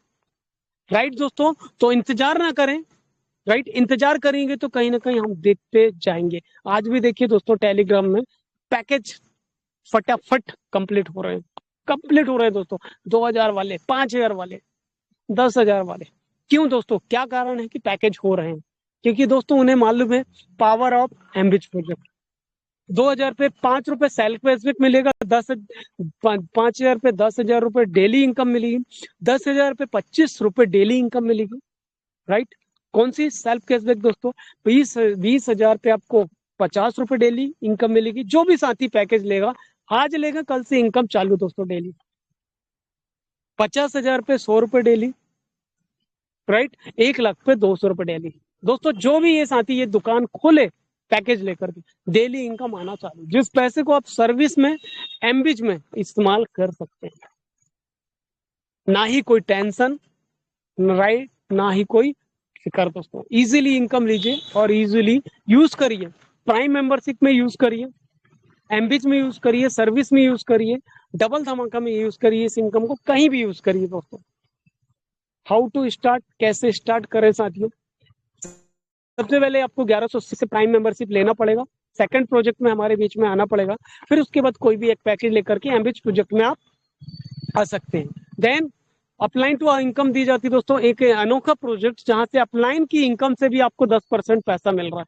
राइट दोस्तों। तो इंतजार ना करें, राइट, इंतजार करेंगे तो कहीं ना कहीं हम देखते जाएंगे। आज भी देखिए दोस्तों टेलीग्राम में पैकेज फटाफट कंप्लीट हो रहे हैं, कंप्लीट हो रहे हैं दोस्तों। 2,000 वाले, 5,000 वाले, 10,000 वाले। क्यों दोस्तों, क्या कारण है कि पैकेज हो रहे हैं? क्योंकि दोस्तों उन्हें मालूम है पावर ऑफ एमबिच प्रोजेक्ट। 2,000 पे 5 रुपए सेल्फ बेसिक मिलेगा, 5,000 पे 10,000 रुपए डेली इनकम मिलेगी, 10,000 पे 25 रुपए डेली इनकम मिलेगी, राइट। कौन सी सेल्फ कैशबैक दोस्तों? 20,000 पे आपको 50 रुपए डेली इनकम मिलेगी। जो भी साथी पैकेज लेगा, आज लेगा कल से इनकम चालू दोस्तों डेली। 50,000 पे 100 रुपए डेली, राइट। 1 लाख पे 200 रुपए डेली। दोस्तों जो भी ये साथी ये दुकान खोले पैकेज लेकर के, डेली इनकम आना चालू, जिस पैसे को आप सर्विस में, एमबीच में इस्तेमाल कर सकते हैं। ना ही कोई टेंशन, राइट, ना ही कोई फिक्र दोस्तों। इजीली इनकम लीजिए और इजीली यूज करिए। प्राइम मेंबरशिप में यूज करिए, एमबीच में यूज करिए, सर्विस में यूज करिए, डबल धमाका में यूज करिए, इस इनकम को कहीं भी यूज करिए दोस्तों। हाउ टू स्टार्ट, कैसे स्टार्ट करें साथियों? सबसे पहले आपको 1180 से प्राइम मेंबरशिप लेना पड़ेगा, सेकंड प्रोजेक्ट में हमारे बीच में आना पड़ेगा, फिर उसके बाद कोई भी एक पैकेज लेकर के एमबीच प्रोजेक्ट में आप आ सकते हैं। देन अपलाइन टू इनकम दी जाती है दोस्तों, एक अनोखा प्रोजेक्ट जहां से अपलाइन की इनकम से भी आपको 10% पैसा मिल रहा है।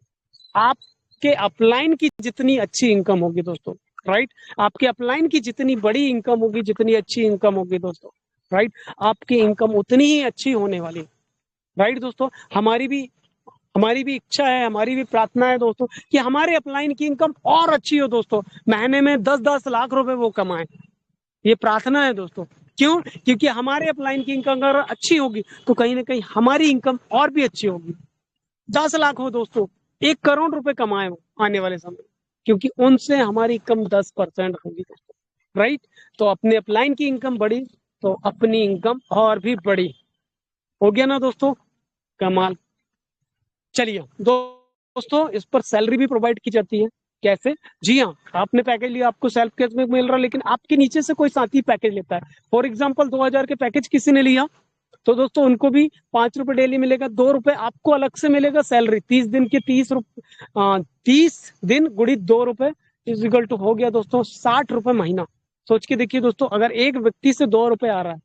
आपके अपलाइन की जितनी अच्छी इनकम होगी दोस्तों, राइट, आपके अपलाइन की जितनी बड़ी इनकम होगी, जितनी अच्छी इनकम होगी दोस्तों, राइट, आपकी इनकम उतनी ही अच्छी होने वाली है, राइट दोस्तों। हमारी भी इच्छा है, हमारी भी प्रार्थना है दोस्तों कि हमारे अपलाइन की इनकम और अच्छी हो दोस्तों, महीने में 10-10 लाख रुपए वो कमाएं। ये प्रार्थना है दोस्तों। क्यों? क्योंकि हमारे अपलाइन की इनकम अगर अच्छी होगी तो कहीं ना कहीं हमारी इनकम और भी अच्छी होगी। 10 लाख हो दोस्तों, 1 करोड़ रुपए कमाए हो आने वाले समय, क्योंकि उनसे हमारी इनकम 10% होगी दोस्तों, राइट। तो अपने अपलाइन की इनकम बढ़ी तो अपनी इनकम और भी बढ़ी। हो गया ना दोस्तों, कमाल। चलिए दोस्तों, इस पर सैलरी भी प्रोवाइड की जाती है। कैसे? जी हाँ, आपने पैकेज लिया, आपको सेल्फ कैशबैक मिल रहा है, लेकिन आपके नीचे से कोई साथी पैकेज लेता है। फॉर एग्जाम्पल 2,000 के पैकेज किसी ने लिया तो दोस्तों उनको भी 5 रुपए डेली मिलेगा, 2 रुपए आपको अलग से मिलेगा सैलरी। 30 दिन के 30 दिन गुणित 2 रुपए इज इक्वल टू हो गया दोस्तों 60 रुपए महीना। सोच के देखिए दोस्तों, अगर एक व्यक्ति से 2 रुपए आ रहा है,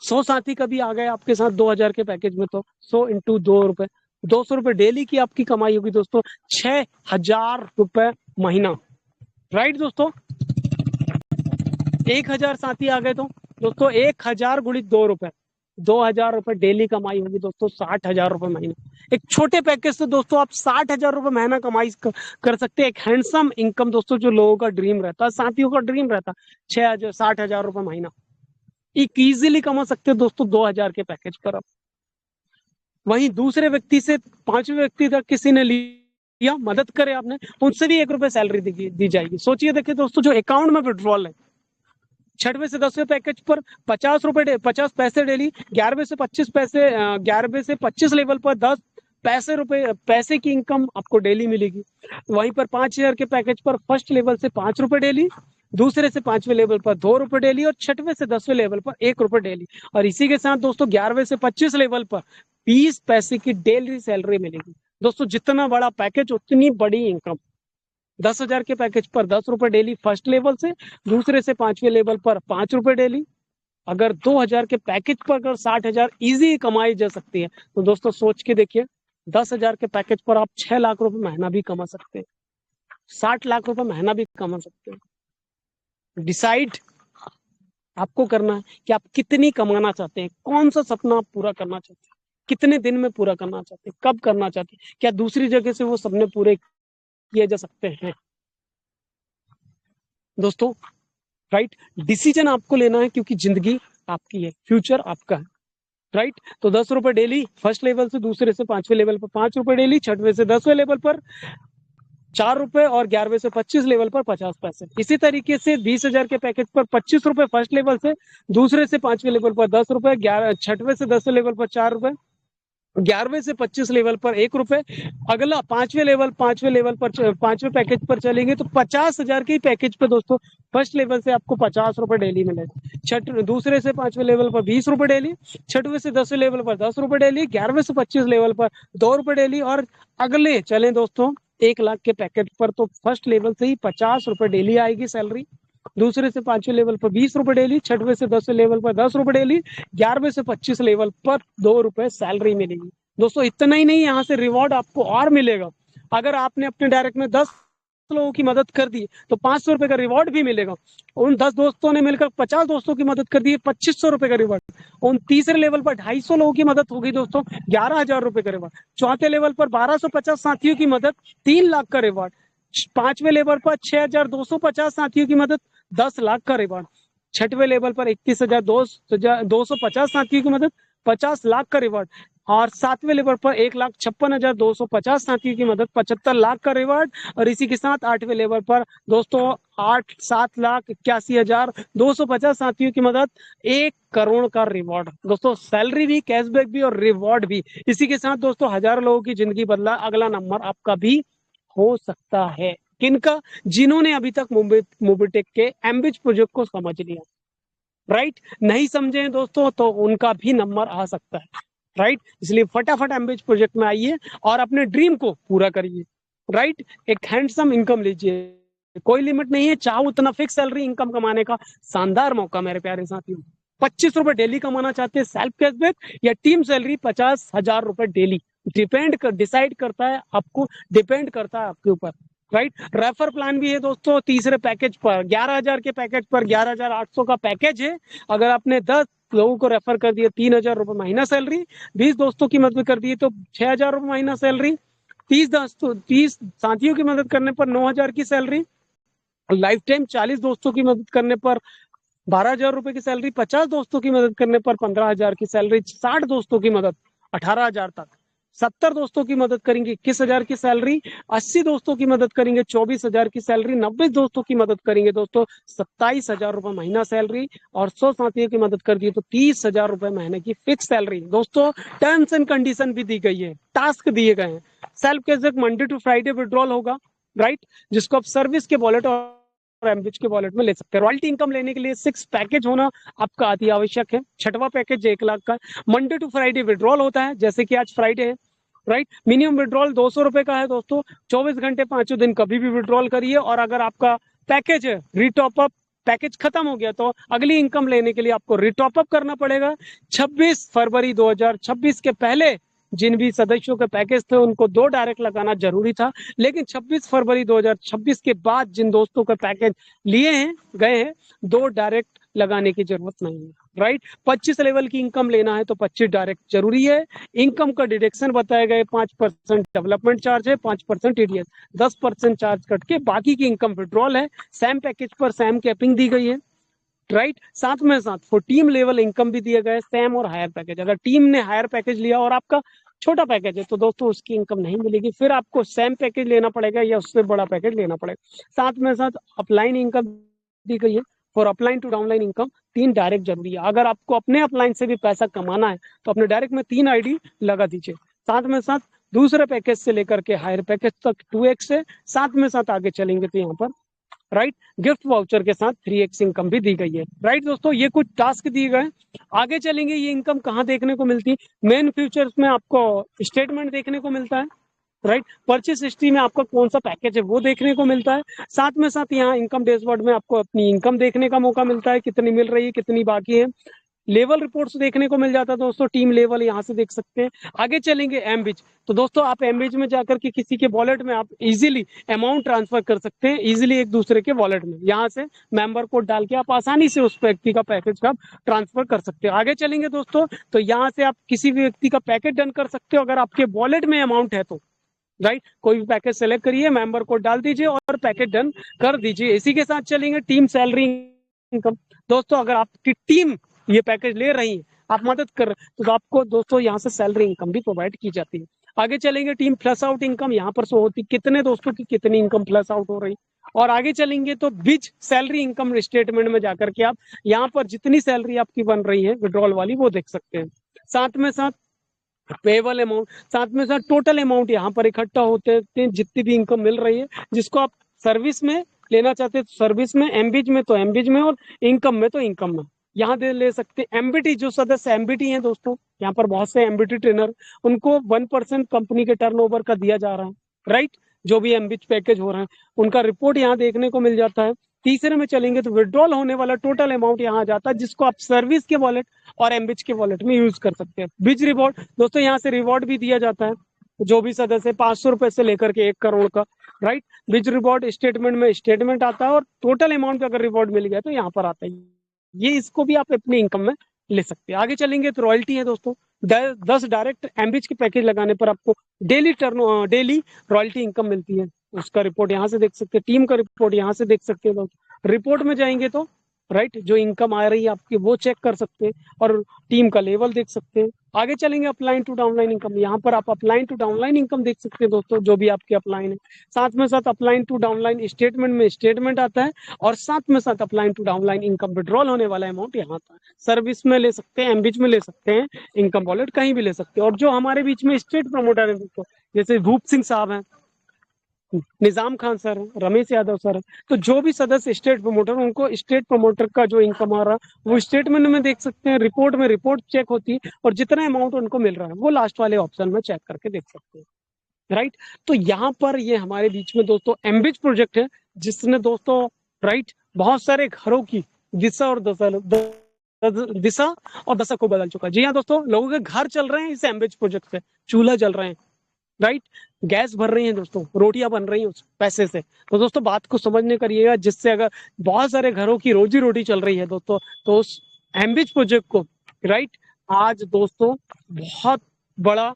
100 साथी कभी आ गए आपके साथ 2,000 के पैकेज में, तो 100 इंटू 2 रुपए, 200 रुपए डेली की आपकी कमाई होगी दोस्तों, 6,000 रुपए महीना, राइट दोस्तों। 1,000 साथी आ गए तो दोस्तों 1,000 गुणित 2 रुपए, 2,000 रुपए डेली कमाई होगी दोस्तों, 60,000 रुपए महीना। एक छोटे पैकेज से दोस्तों आप 60,000 रुपए महीना कमाई कर सकते हैं। एक हैंडसम इनकम दोस्तों, जो लोगों का ड्रीम रहता है, साथियों का ड्रीम रहता है, 6,000 60,000 रुपए महीना एक इजीली कमा सकते हैं दोस्तों 2,000 के पैकेज पर आप। वहीं दूसरे व्यक्ति से, 5वें व्यक्ति तक किसी ने लिया, मदद करे आपने, उनसे भी 1 रुपए सैलरी दी जाएगी। सोचिए देखिए दोस्तों, जो अकाउंट में विड्रॉल है 6वें से 10वें पैकेज पर 50 पैसे डेली, 11वें से 25 पैसे, 11वें से 25 लेवल पर 10 पैसे की इनकम आपको डेली मिलेगी। वहीं पर 5,000 के पैकेज पर फर्स्ट लेवल से 5 रुपए डेली, दूसरे से 5वें लेवल पर 2 रुपए डेली, और 6वें से 10वें लेवल पर 1 रुपए डेली। और इसी के साथ दोस्तों 11वें से 25 लेवल पर 20 पैसे की डेली सैलरी मिलेगी दोस्तों। जितना बड़ा पैकेज उतनी बड़ी इनकम। 10,000 के पैकेज पर 10 रुपए डेली फर्स्ट लेवल से, दूसरे से 5वें लेवल पर 5 रुपए डेली। अगर 2,000 के पैकेज पर अगर 60,000 इजी कमाई जा सकती है, तो दोस्तों सोच के देखिए, 10,000 के पैकेज पर आप 6 लाख रुपए महीना भी कमा सकते हैं, 60 लाख रुपए महीना भी कमा सकते हैं। डिसाइड आपको करना है कि आप कितनी कमाना चाहते हैं, कौन सा सपना आप पूरा करना चाहते हैं, कितने दिन में पूरा करना चाहते हैं, कब करना चाहते हैं, क्या दूसरी जगह से वो सपने पूरे किए जा सकते हैं दोस्तों, राइट। डिसीजन आपको लेना है, क्योंकि जिंदगी आपकी है, फ्यूचर आपका है, राइट। तो 10 रुपए डेली फर्स्ट लेवल से, दूसरे से 5वें लेवल पर 5 रुपए डेली, 6वें से 10वें लेवल पर ₹4 और 11वें से 25 लेवल पर 50 पैसे। इसी तरीके से 20,000 के पैकेज पर ₹25 फर्स्ट लेवल से, दूसरे से 5वें लेवल पर ₹10, 6वें से 10वें लेवल पर ₹4, 11वें से 25 लेवल पर ₹1। अगला 5वें पैकेज पर चलेंगे तो 50,000 के पैकेज पे दोस्तों फर्स्ट लेवल से आपको ₹50 डेली मिलेगा। दूसरे से 5वें लेवल पर ₹20 डेली, 6वें से 10वें लेवल पर ₹10 डेली, 11वें से 25 लेवल पर ₹2 डेली, और अगले चले दोस्तों 1 लाख के पैकेज पर तो फर्स्ट लेवल से ही ₹50 डेली आएगी सैलरी, दूसरे से 5वें लेवल पर ₹20 डेली, 6वें से 10वें लेवल पर ₹10 डेली, 11वें से 25 लेवल पर ₹2 सैलरी मिलेगी। दोस्तों इतना ही नहीं, यहाँ से रिवॉर्ड आपको और मिलेगा। अगर आपने अपने डायरेक्ट में 10 लोगों की मदद कर दी तो ₹500 का रिवॉर्ड भी मिलेगा। उन 10 दोस्तों ने मिलकर 50 दोस्तों की मदद कर दी, ₹2500 का रिवॉर्ड। उन तीसरे लेवल पर 250 लोगों की मदद होगी दोस्तों, ₹11,000 का रिवॉर्ड। चौथे लेवल पर 1250 साथियों की मदद, 3 लाख का रिवॉर्ड। 5वें लेवल पर 6,250 साथियों की मदद, 10 लाख का रिवॉर्ड। 6वें लेवल पर 21,250 साथियों की मदद, 50 लाख का रिवॉर्ड। और 7वें लेवल पर 1,56,250 साथियों की मदद, 75 लाख का रिवॉर्ड। और इसी के साथ 8वें लेवल पर दोस्तों 7,81,250 साथियों की मदद, 1 करोड़ का रिवॉर्ड। दोस्तों सैलरी भी, कैशबैक भी और रिवॉर्ड भी। इसी के साथ दोस्तों हजारों लोगों की जिंदगी बदला अगला नंबर आपका भी हो सकता है। किनका? जिन्होंने अभी तक मोबिटेक के एमबिच प्रोजेक्ट को समझ लिया। राइट, नहीं समझे हैं दोस्तों तो उनका भी नंबर आ सकता है। राइट, इसलिए फटाफट एमबिच प्रोजेक्ट में आइए और अपने ड्रीम को पूरा करिए। राइट, एक हैंडसम इनकम लीजिए, कोई लिमिट नहीं है, चाहो उतना फिक्स सैलरी इनकम कमाने का शानदार मौका मेरे प्यारे साथियों। ₹25 डेली कमाना चाहते हैं सेल्फ कैशबैक या टीम सैलरी ₹50,000 डेली, डिसाइड करता है आपको, डिपेंड करता है आपके ऊपर। राइट, रेफर प्लान भी है दोस्तों तीसरे पैकेज पर, 11,000 के पैकेज पर 11,800 का पैकेज है। अगर आपने 10 लोगों को रेफर कर दिया, ₹3,000 महीना सैलरी, 20 दोस्तों की मदद कर दी तो ₹6,000 महीना सैलरी, 30 साथियों की मदद करने पर 9,000 की सैलरी, लाइफ टाइम 40 दोस्तों की मदद करने पर ₹12,000 की सैलरी, 50 दोस्तों की मदद करने पर 15,000 की सैलरी, 60 दोस्तों की मदद 18,000 तक, 70 दोस्तों की मदद करेंगे 21,000 की सैलरी, 80 दोस्तों की मदद करेंगे 24,000 की सैलरी, 90 दोस्तों की मदद करेंगे दोस्तों ₹27,000 महीना सैलरी, और 100 साथियों की मदद कर दी तो ₹30,000 महीने की फिक्स सैलरी। दोस्तों टर्म्स एंड कंडीशन भी दी गई है, टास्क दिए गए हैं। Self cashback Monday to Friday withdrawal होगा। राइट, जिसको आप सर्विस के वॉलेट और एमबिच के वॉलेट में ले सकते हैं। रॉयल्टी इनकम लेने के लिए 6 पैकेज होना आपका अति आवश्यक है। 6वां पैकेज 1 लाख का, मंडे टू फ्राइडे विड्रॉल होता है, जैसे कि आज फ्राइडे है। राइट, मिनिमम विड्रॉल ₹200 का है दोस्तों, 24 घंटे 5 दिन कभी भी विड्रॉल करिए। और अगर आपका पैकेज है रिटॉप अप, पैकेज खत्म हो गया तो अगली इनकम लेने के लिए आपको रिटॉप अप करना पड़ेगा। 26 फरवरी 2026 के पहले जिन भी सदस्यों के पैकेज थे उनको 2 डायरेक्ट लगाना जरूरी था, लेकिन 26 फरवरी 2026 के बाद जिन दोस्तों के पैकेज लिए हैं गए हैं, 2 डायरेक्ट लगाने की जरूरत नहीं है। राइट, 25 लेवल की इनकम लेना है तो 25 डायरेक्ट जरूरी है। इनकम का डिडक्शन बताए गए, 5% डेवलपमेंट चार्ज है, 5% टीडीएस, 10% चार्ज कट के बाकी की इनकम विड्रॉल है। सैम पैकेज पर सैम कैपिंग दी गई है। राइट, साथ में साथ फॉर टीम लेवल इनकम भी दिया गया है, सैम और हायर पैकेज। अगर टीम ने हायर पैकेज लिया और आपका छोटा पैकेज है तो दोस्तों उसकी इनकम नहीं मिलेगी, फिर आपको सैम पैकेज लेना पड़ेगा या उससे बड़ा पैकेज लेना पड़ेगा। साथ में साथ अपलाइन इनकम दी गई है। For upline to downline income 3 direct जरूरी है। अगर आपको अपने अपलाइन से भी पैसा कमाना है तो अपने डायरेक्ट में 3 आईडी लगा दीजिए। साथ में साथ दूसरे पैकेज से लेकर के हायर पैकेज तक 2x है। साथ में साथ आगे चलेंगे तो यहाँ पर राइट, गिफ्ट वाउचर के साथ 3x इनकम भी दी गई है। राइट दोस्तों, ये कुछ टास्क दिए गए। आगे चलेंगे, ये इनकम कहाँ देखने को मिलती है? मेन फ्यूचर्स में आपको स्टेटमेंट देखने को मिलता है। राइट, परचेस हिस्ट्री में आपका कौन सा पैकेज है वो देखने को मिलता है। साथ में साथ यहाँ इनकम डैशबोर्ड में आपको अपनी इनकम देखने का मौका मिलता है, कितनी मिल रही है, कितनी बाकी है। लेवल रिपोर्ट्स देखने को मिल जाता है दोस्तों, टीम लेवल यहाँ से देख सकते हैं। आगे चलेंगे एमबिच, तो दोस्तों आप एमबिच में जाकर के किसी के वॉलेट में आप इजीली अमाउंट ट्रांसफर कर सकते हैं, इजीली एक दूसरे के वॉलेट में। यहाँ से मेंबर कोड डाल के आप आसानी से उस व्यक्ति का पैकेज का ट्रांसफर कर सकते हैं। आगे चलेंगे दोस्तों, तो यहाँ से आप किसी भी व्यक्ति का पैकेज डन कर सकते हो अगर आपके वॉलेट में अमाउंट है तो। राइट, कोई भी पैकेज सेलेक्ट करिए, मेंबर कोड डाल दीजिए और पैकेज डन कर दीजिए। इसी के साथ चलेंगे टीम सैलरी इनकम। दोस्तों अगर आपकी टीम ये पैकेज ले रही है, आप मदद कर रहे हैं तो आपको दोस्तों यहाँ से सैलरी इनकम भी प्रोवाइड की जाती है। आगे चलेंगे, टीम फ्लश आउट इनकम यहाँ पर शो होती, कितने दोस्तों की कितनी इनकम फ्लश आउट हो रही। और आगे चलेंगे तो बिज सैलरी इनकम स्टेटमेंट में जाकर के आप यहाँ पर जितनी सैलरी आपकी बन रही है विड्रॉल वाली वो देख सकते हैं। साथ में साथ पेबल अमाउंट, साथ में साथ टोटल अमाउंट यहाँ पर इकट्ठा होते हैं, जितनी भी इनकम मिल रही है, जिसको आप सर्विस में लेना चाहते हैं तो सर्विस में, एमबीज में तो एमबीज में, और इनकम में तो इनकम में यहाँ दे ले सकते हैं। एमबीटी जो सदस्य एमबीटी हैं दोस्तों, यहाँ पर बहुत से एमबीटी ट्रेनर, उनको 1% कंपनी के टर्नओवर का दिया जा रहा है, राइट, जो भी एमबीच पैकेज हो रहा है उनका रिपोर्ट यहाँ देखने को मिल जाता है। तीसरे में चलेंगे तो विड्रॉल होने वाला टोटल अमाउंट यहाँ आ जाता है, जिसको आप सर्विस के वॉलेट और एमबीच के वॉलेट में यूज कर सकते हैं। बिज रिवॉर्ड दोस्तों, यहाँ से रिवॉर्ड भी दिया जाता है, जो भी सदस्य 500 रुपए से लेकर के 1 करोड़ का, राइट। बिज रिवॉर्ड स्टेटमेंट में स्टेटमेंट आता है, और टोटल अमाउंट पे अगर रिवॉर्ड मिल गया तो यहाँ पर आता है। ये इसको भी आप अपनी इनकम में ले सकते हैं। आगे चलेंगे तो रॉयल्टी है दोस्तों, 10 डायरेक्ट एमबीच के पैकेज लगाने पर आपको डेली रॉयल्टी इनकम मिलती है। उसका रिपोर्ट यहाँ से देख सकते हैं, टीम का रिपोर्ट यहाँ से देख सकते हैं दोस्तों। रिपोर्ट में जाएंगे तो राइट, जो इनकम आ रही है आपकी वो चेक कर सकते हैं, और टीम का लेवल देख सकते हैं। आगे चलेंगे अपलाइन टू डाउनलाइन इनकम, यहाँ पर आप अपलाइन टू डाउनलाइन इनकम देख सकते हैं दोस्तों, जो भी आपके अपलाइन है। साथ में साथ अपलाइन टू डाउनलाइन स्टेटमेंट में स्टेटमेंट आता है, और साथ में साथ upline to downline income withdrawal होने वाला अमाउंट यहाँ आता है। सर्विस में ले सकते हैं, एमबीच में ले सकते हैं, इनकम वॉलेट कहीं भी ले सकते हैं। और जो हमारे बीच में स्टेट प्रमोटर है दोस्तों, जैसे भूप सिंह साहब हैं, निजाम खान सर है, रमेश यादव सर है, तो जो भी सदस्य स्टेट प्रमोटर, उनको स्टेट प्रमोटर का जो इनकम आ रहा है वो स्टेटमेंट में देख सकते हैं, रिपोर्ट में रिपोर्ट चेक होती है, और जितना अमाउंट उनको मिल रहा है वो लास्ट वाले ऑप्शन में चेक करके देख सकते हैं, राइट। तो यहाँ पर ये हमारे बीच में दोस्तों एमबिच प्रोजेक्ट है, जिसने दोस्तों राइट बहुत सारे घरों की दिशा और दिशा और दशा को बदल चुका है। जी हाँ दोस्तों, लोगों के घर चल रहे हैं इस एमबिच प्रोजेक्ट से, चूल्हा जल रहे हैं, राइट, गैस भर रही है दोस्तों, रोटियां बन रही हैं उस पैसे से। तो दोस्तों बात को समझने करिएगा, जिससे अगर बहुत सारे घरों की रोजी रोटी चल रही है दोस्तों, तो उस एमबिच प्रोजेक्ट को राइट आज दोस्तों बहुत बड़ा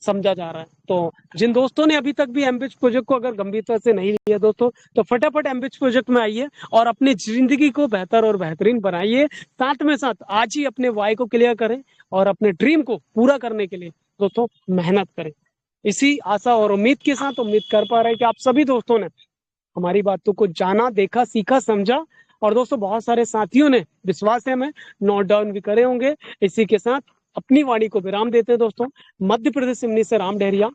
समझा जा रहा है। तो जिन दोस्तों ने अभी तक भी एमबिच प्रोजेक्ट को अगर गंभीरता से नहीं लिया दोस्तों, तो फटाफट एमबिच प्रोजेक्ट में आइए और अपनी जिंदगी को बेहतर और बेहतरीन बनाइए। साथ में साथ आज ही अपने वाई को क्लियर करें, और अपने ड्रीम को पूरा करने के लिए दोस्तों मेहनत करें। इसी आशा और उम्मीद के साथ उम्मीद कर पा रहे हैं कि आप सभी दोस्तों ने हमारी बातों को जाना, देखा, सीखा, समझा, और दोस्तों बहुत सारे साथियों ने, विश्वास है मैं, नोट डाउन भी करे होंगे। इसी के साथ अपनी वाणी को विराम देते हैं दोस्तों। मध्य प्रदेश सिमनी से राम डहरिया,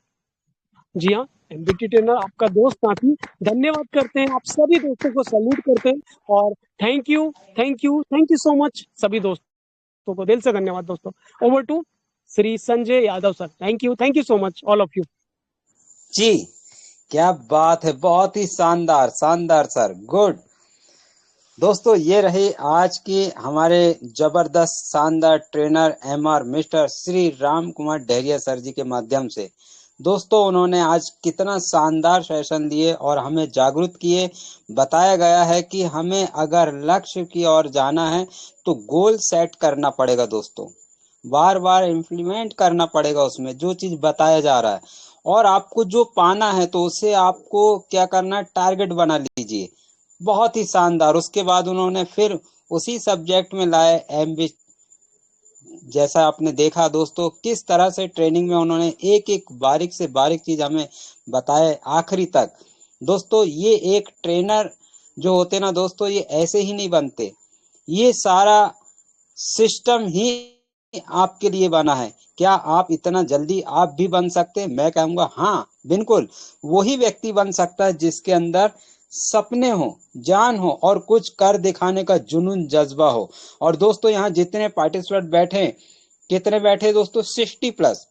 जी हाँ, एमबीटी ट्रेनर, आपका दोस्त साथी, धन्यवाद करते हैं, आप सभी दोस्तों को सैल्यूट करते हैं, और thank you, thank you, thank you so much सभी दोस्तों को, दिल से धन्यवाद दोस्तों। Over to Shri Sanjay Yadav sir, thank you so much all of you. जी, क्या बात है, बहुत ही शानदार शानदार सर, गुड। दोस्तों ये रहे आज के हमारे जबरदस्त शानदार trainer MR mister Shri Ram Kumar Dahariya sir ji के माध्यम से। दोस्तों उन्होंने आज कितना शानदार सेशन दिए और हमें जागरूक किए। बताया गया है कि हमें अगर लक्ष्य की ओर जाना है तो गोल सेट करना पड़ेगा दोस्तों, बार बार इम्प्लीमेंट करना पड़ेगा उसमें जो चीज बताया जा रहा है, और आपको जो पाना है तो उसे आपको क्या करना है, टारगेट बना लीजिए। बहुत ही शानदार। उसके बाद उन्होंने फिर उसी सब्जेक्ट में लाए एमबी, जैसा आपने देखा दोस्तों किस तरह से ट्रेनिंग में उन्होंने एक एक बारीक से बारीक चीज हमें बताए आखिरी तक। दोस्तों ये एक ट्रेनर जो होते ना दोस्तों, ये ऐसे ही नहीं बनते, ये सारा सिस्टम ही आपके लिए बना है। क्या आप इतना जल्दी आप भी बन सकते हैं? मैं कहूंगा हाँ बिल्कुल, वही व्यक्ति बन सकता है जिसके अंदर सपने हो, जान हो और कुछ कर दिखाने का जुनून, जज्बा हो। और दोस्तों यहाँ जितने पार्टिसिपेंट बैठे, कितने बैठे दोस्तों, 60+,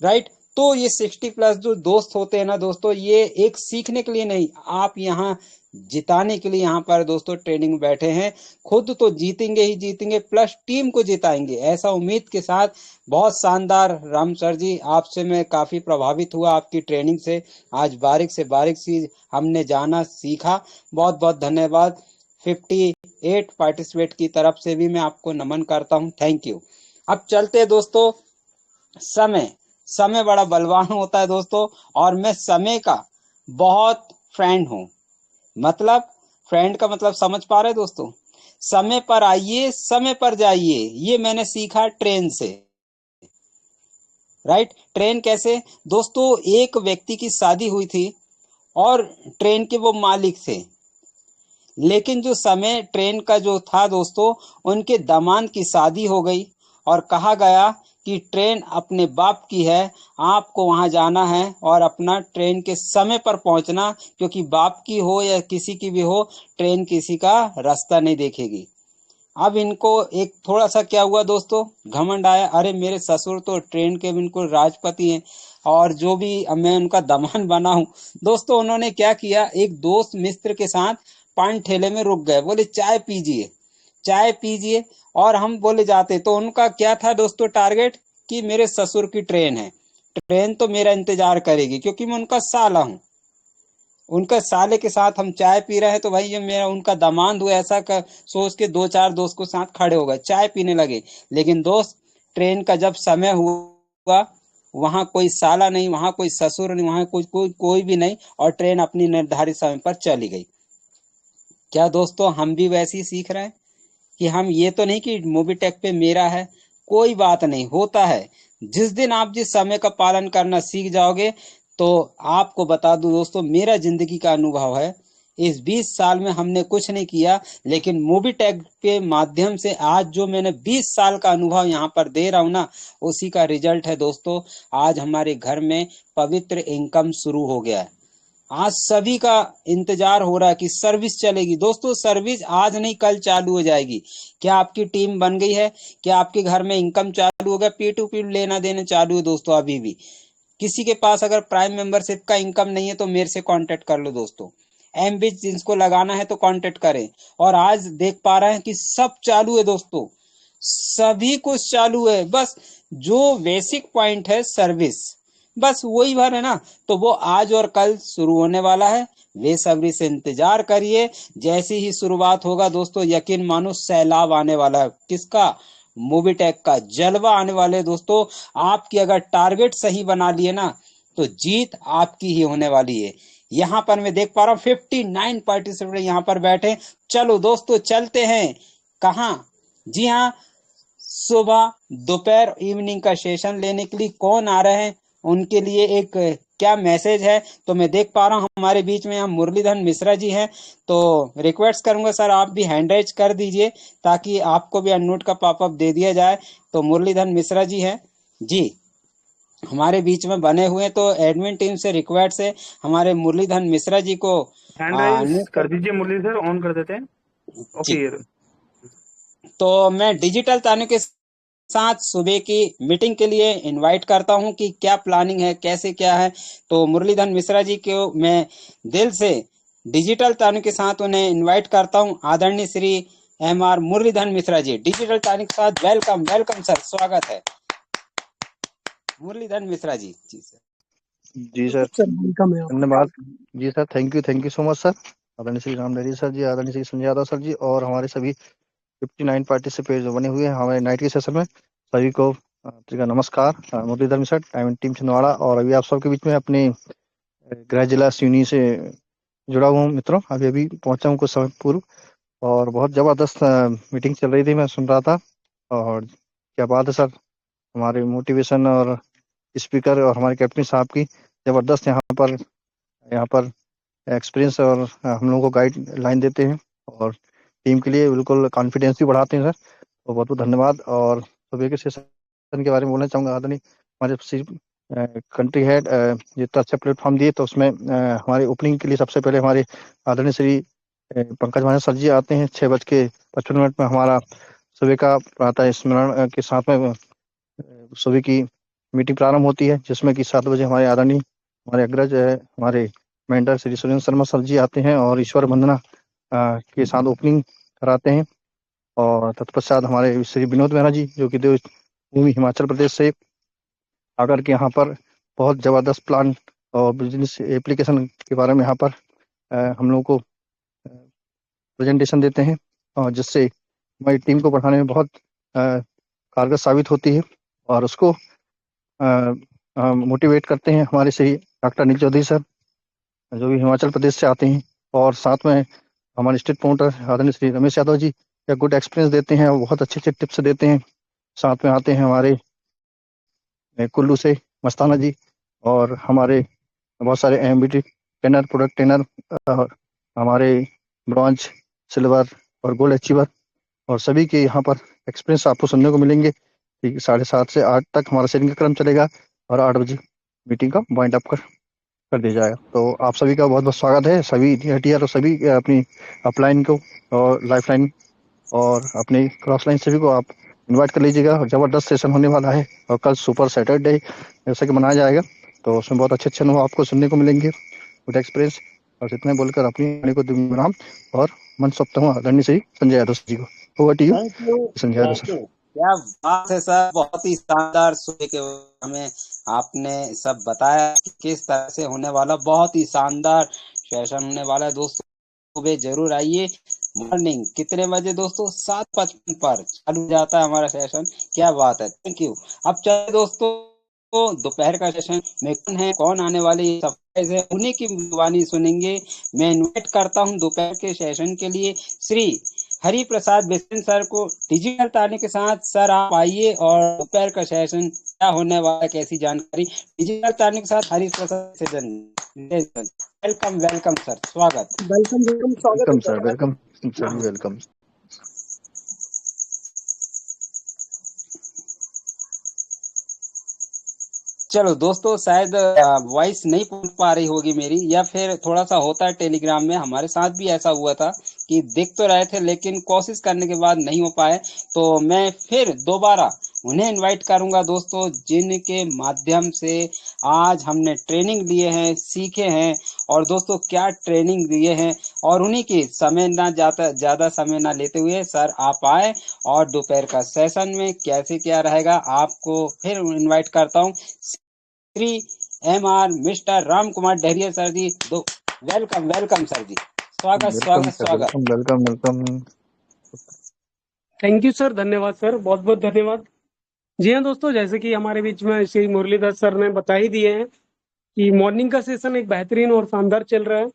राइट। तो ये 60+ जो दोस्त होते हैं ना दोस्तों, ये एक सीखने के लिए नहीं, आप यहाँ जिताने के लिए यहाँ पर दोस्तों ट्रेनिंग बैठे हैं। खुद तो जीतेंगे ही जीतेंगे, प्लस टीम को जिताएंगे, ऐसा उम्मीद के साथ। बहुत शानदार राम सर जी, आपसे मैं काफी प्रभावित हुआ आपकी ट्रेनिंग से। आज बारीक से बारीक चीज हमने जाना, सीखा। बहुत बहुत धन्यवाद। 58 पार्टिसिपेट की तरफ से भी मैं आपको नमन करता हूँ, थैंक यू। अब चलते हैं दोस्तों, समय समय बड़ा बलवान होता है दोस्तों, और मैं समय का बहुत फ्रेंड हूँ। मतलब फ्रेंड का मतलब समझ पा रहे दोस्तों, समय पर आइए समय पर जाइए, ये मैंने सीखा ट्रेन से, राइट। ट्रेन कैसे दोस्तों, एक व्यक्ति की शादी हुई थी और ट्रेन के वो मालिक थे, लेकिन जो समय ट्रेन का जो था दोस्तों, उनके दामाद की शादी हो गई और कहा गया कि ट्रेन अपने बाप की है, आपको वहां जाना है और अपना ट्रेन के समय पर पहुंचना, क्योंकि बाप की हो या किसी की भी हो, ट्रेन किसी का रास्ता नहीं देखेगी। अब इनको एक थोड़ा सा क्या हुआ दोस्तों, घमंड आया, अरे मेरे ससुर तो ट्रेन के बिल्कुल राजपति हैं और जो भी अब मैं उनका दामाद बना हूं। दोस्तों उन्होंने क्या किया, एक दोस्त मित्र के साथ पान ठेले में रुक गए, बोले चाय पीजिए, चाय पीजिए। और हम बोले जाते, तो उनका क्या था दोस्तों टारगेट, कि मेरे ससुर की ट्रेन है, ट्रेन तो मेरा इंतजार करेगी, क्योंकि मैं उनका साला हूँ। उनका साले के साथ हम चाय पी रहे हैं, तो भाई ये मेरा उनका दामाद हुआ, ऐसा कर सोच के दो चार दोस्त को साथ खड़े हो गए, चाय पीने लगे। लेकिन दोस्त ट्रेन का जब समय हुआ, वहां कोई साला नहीं, वहां कोई ससुर नहीं, वहां कोई भी नहीं, और ट्रेन अपनी निर्धारित समय पर चली गई। क्या दोस्तों हम भी वैसे ही सीख रहे हैं कि हम ये तो नहीं कि मूवी टेक पे मेरा है, कोई बात नहीं, होता है। जिस दिन आप जिस समय का पालन करना सीख जाओगे, तो आपको बता दूं दोस्तों, मेरा जिंदगी का अनुभव है, इस 20 साल में हमने कुछ नहीं किया, लेकिन मूवी टेक के माध्यम से आज जो मैंने 20 साल का अनुभव यहाँ पर दे रहा हूँ ना, उसी का रिजल्ट है दोस्तों। आज हमारे घर में पवित्र इनकम शुरू हो गया है। आज सभी का इंतजार हो रहा है कि सर्विस चलेगी। दोस्तों सर्विस आज नहीं कल चालू हो जाएगी। क्या आपकी टीम बन गई है? क्या आपके घर में इनकम चालू हो गया? पी टू पी लेना देना चालू है दोस्तों। अभी भी किसी के पास अगर प्राइम मेंबरशिप का इनकम नहीं है तो मेरे से कांटेक्ट कर लो दोस्तों। एमबी जिसको लगाना है तो कांटेक्ट करें। और आज देख पा रहे हैं कि सब चालू है दोस्तों, सभी कुछ चालू है। बस जो बेसिक पॉइंट है सर्विस, बस वही भर है ना, तो वो आज और कल शुरू होने वाला है। बेसब्री से इंतजार करिए। जैसी ही शुरुआत होगा दोस्तों, यकीन मानो सैलाब आने वाला है। किसका? मूवी टेक का जलवा आने वाले दोस्तों। आपकी अगर टारगेट सही बना लिए ना, तो जीत आपकी ही होने वाली है। यहाँ पर मैं देख पा रहा हूँ 59 पार्टिसिपेंट यहाँ पर बैठे। चलो दोस्तों चलते हैं। कहाँ? जी हाँ, सुबह दोपहर इवनिंग का सेशन लेने के लिए कौन आ रहे हैं, उनके लिए एक क्या मैसेज है। तो मैं देख पा रहा हूँ हमारे बीच में हम मुरलीधर मिश्रा जी हैं, तो रिक्वेस्ट करूंगा सर आप भी हैंड राइज कर दीजिए, ताकि आपको भी अननोट का पॉपअप दे दिया जाए। तो मुरलीधर मिश्रा जी हैं जी हमारे बीच में बने हुए, तो एडमिन टीम से रिक्वेस्ट है हमारे मुरलीधर मिश्रा जी को हैंड राइज unmute कर दीजिए मुरली सर, ऑन कर देते हैं। जी। ओके ये तो मैं डिजिटल तानों के साथ सुबह की मीटिंग के लिए इनवाइट करता हूं कि क्या प्लानिंग है, कैसे क्या है। तो मुरलीधर मिश्रा जी को मैं दिल से डिजिटल तानों के साथ उन्हें इनवाइट करता हूं। आदरणीय श्री MR मुरलीधर मिश्रा जी, डिजिटल तानों के साथ वेलकम वेलकम सर, स्वागत है मुरलीधर मिश्रा जी। जी सर। जी सर, सर वेलकम है आपका। धन्यवाद। जी sir, thank you so much sir. आदरणीय श्री राम रेड्डी सर जी, आदरणीय श्री संजय यादव सर जी, और हमारे सभी 59 पार्टिसिपेट जो बने हुए हैं हमारे नाइट के सेशन में, सभी को नमस्कार। मुरलीधर मिश्रा, टाइम टीम छिंदवाड़ा, और अभी आप सबके बीच में अपने गृह जिला सिवनी से जुड़ा हुआ हूँ मित्रों। अभी अभी पहुंचा हूँ कुछ समय पूर्व, और बहुत जबरदस्त मीटिंग चल रही थी, मैं सुन रहा था। और क्या बात है सर, हमारे मोटिवेशन और स्पीकर और हमारे कैप्टन साहब की जबरदस्त यहाँ पर एक्सपीरियंस, और हम लोगों को गाइड लाइन देते हैं, और टीम के लिए बिल्कुल कॉन्फिडेंस भी बढ़ाते हैं सर। तो बहुत बहुत धन्यवाद। और सुबह के सेशन के बारे में बोलना चाहूँगा। आदरणीय हमारे कंट्री हेड जितना अच्छा प्लेटफॉर्म दिए, तो उसमें हमारे ओपनिंग के लिए सबसे पहले हमारे आदरणीय श्री पंकज महाजन सर जी आते हैं। 6:55 में हमारा सुबह का प्रातः स्मरण के साथ में सुबह की मीटिंग प्रारंभ होती है, जिसमें कि 7 बजे हमारे आदरणीय हमारे अग्रज हमारे मेंटर श्री सुरेंद्र शर्मा सर जी आते हैं और ईश्वर वंदना के साथ ओपनिंग कराते हैं। और तत्पश्चात हमारे श्री विनोद मेहरा जी, जो कि देवभूमि हिमाचल प्रदेश से आकर के यहाँ पर बहुत जबरदस्त प्लान और बिजनेस एप्लीकेशन के बारे में यहाँ पर हम लोगों को प्रेजेंटेशन देते हैं, और जिससे हमारी टीम को बढ़ाने में बहुत कारगर साबित होती है। और उसको मोटिवेट करते हैं हमारे श्री डॉक्टर अनिल चौधरी सर, जो भी हिमाचल प्रदेश से आते हैं। और साथ में हमारे स्टेट प्रमोटर आदरणीय श्री रमेश यादव जी, या गुड एक्सपीरियंस देते हैं और बहुत अच्छे अच्छे टिप्स देते हैं। साथ में आते हैं हमारे कुल्लू से मस्ताना जी, और हमारे बहुत सारे एमबीटी ट्रेनर, प्रोडक्ट ट्रेनर, हमारे ब्रॉन्ज, सिल्वर और गोल्ड अचीवर, और सभी के यहाँ पर एक्सपीरियंस आपको सुनने को मिलेंगे। ठीक 7:30 से 8 तक हमारा शेयरिंग का क्रम चलेगा, और 8 बजे मीटिंग का वाइंड अप कर दिया जाएगा। तो आप सभी का बहुत बहुत स्वागत है, सभी टीआर और सभी अपनी अपलाइन को और लाइफ लाइन और अपनी क्रॉस लाइन सभी को आप इनवाइट कर लीजिएगा। और जबरदस्त सेशन होने वाला है, और कल सुपर सैटरडे जैसा कि मनाया जाएगा, तो उसमें बहुत अच्छे अच्छे अनुभव आपको सुनने को मिलेंगे, गुड एक्सपीरियंस। और इतने बोलकर अपनी वाणी को विराम और मन सौंपता हूँ आदरणीय श्री संजय यादव जी को। Over to you thank you. Sanjay Yadav thank sir. You. क्या बात है सर, बहुत ही शानदार सुबह के हमें आपने सब बताया कि किस तरह से होने वाला, बहुत ही शानदार सेशन होने वाला है दोस्तों। सुबह जरूर आइए। मॉर्निंग कितने बजे दोस्तों? 7:55 पर चालू हो जाता है हमारा सेशन। क्या बात है, थैंक यू। अब चलिए दोस्तों, तो दोपहर का सेशन में कौन है, कौन आने वाले सरप्राइज है, उन्हीं की जुबानी सुनेंगे। मैं इनवाइट करता हूं दोपहर के सेशन के लिए श्री हरि प्रसाद बिसेन सर को डिजिटल ताने के साथ। सर आप आइए और दोपहर का सेशन क्या होने वाला है, कैसी जानकारी डिजिटल ताने के साथ Hari Prasad Bisen. Welcome welcome sir, स्वागत। वेलकम वेलकम, स्वागत है वेलकम सर। सर, वेलकम सभी, वेलकम। चलो दोस्तों, शायद वॉइस नहीं पहुंच पा रही होगी मेरी, या फिर थोड़ा सा होता है टेलीग्राम में। हमारे साथ भी ऐसा हुआ था कि देख तो रहे थे लेकिन कोशिश करने के बाद नहीं हो पाए। तो मैं फिर दोबारा उन्हें इनवाइट करूंगा दोस्तों, जिनके माध्यम से आज हमने ट्रेनिंग लिए हैं, सीखे हैं। और दोस्तों क्या ट्रेनिंग दिए हैं, और उन्हीं की समय ना जाता, ज्यादा समय ना लेते हुए सर आप आए और दोपहर का सेशन में कैसे क्या रहेगा आपको फिर इनवाइट करता हूँ। Shri MR mister Ram Kumar Dahariya sir ji, दो वेलकम वेलकम सर जी, स्वागत वेलकम स्वागत सर, स्वागत। Welcome welcome welcome. Thank you sir, धन्यवाद सर, बहुत बहुत धन्यवाद। जी हाँ दोस्तों, जैसे कि हमारे बीच में श्री मुरलीधर सर ने बता ही दिए हैं कि मॉर्निंग का सेशन एक बेहतरीन और शानदार चल रहा है,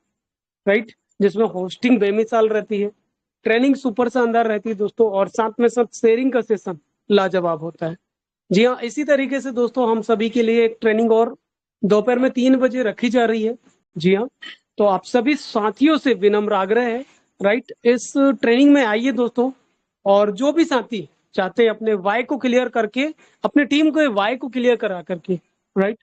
राइट, जिसमें होस्टिंग बेमिसाल रहती है, ट्रेनिंग सुपर शानदार रहती है दोस्तों, और साथ में साथ शेयरिंग का सेशन लाजवाब होता है। जी हाँ, इसी तरीके से दोस्तों हम सभी के लिए एक ट्रेनिंग और दोपहर में 3 बजे रखी जा रही है। जी हाँ, तो आप सभी साथियों से विनम्र आग्रह है, राइट, इस ट्रेनिंग में आइए दोस्तों। और जो भी साथी चाहते हैं अपने वाई को क्लियर करके, अपने टीम को वाई को क्लियर करा करके, राइट,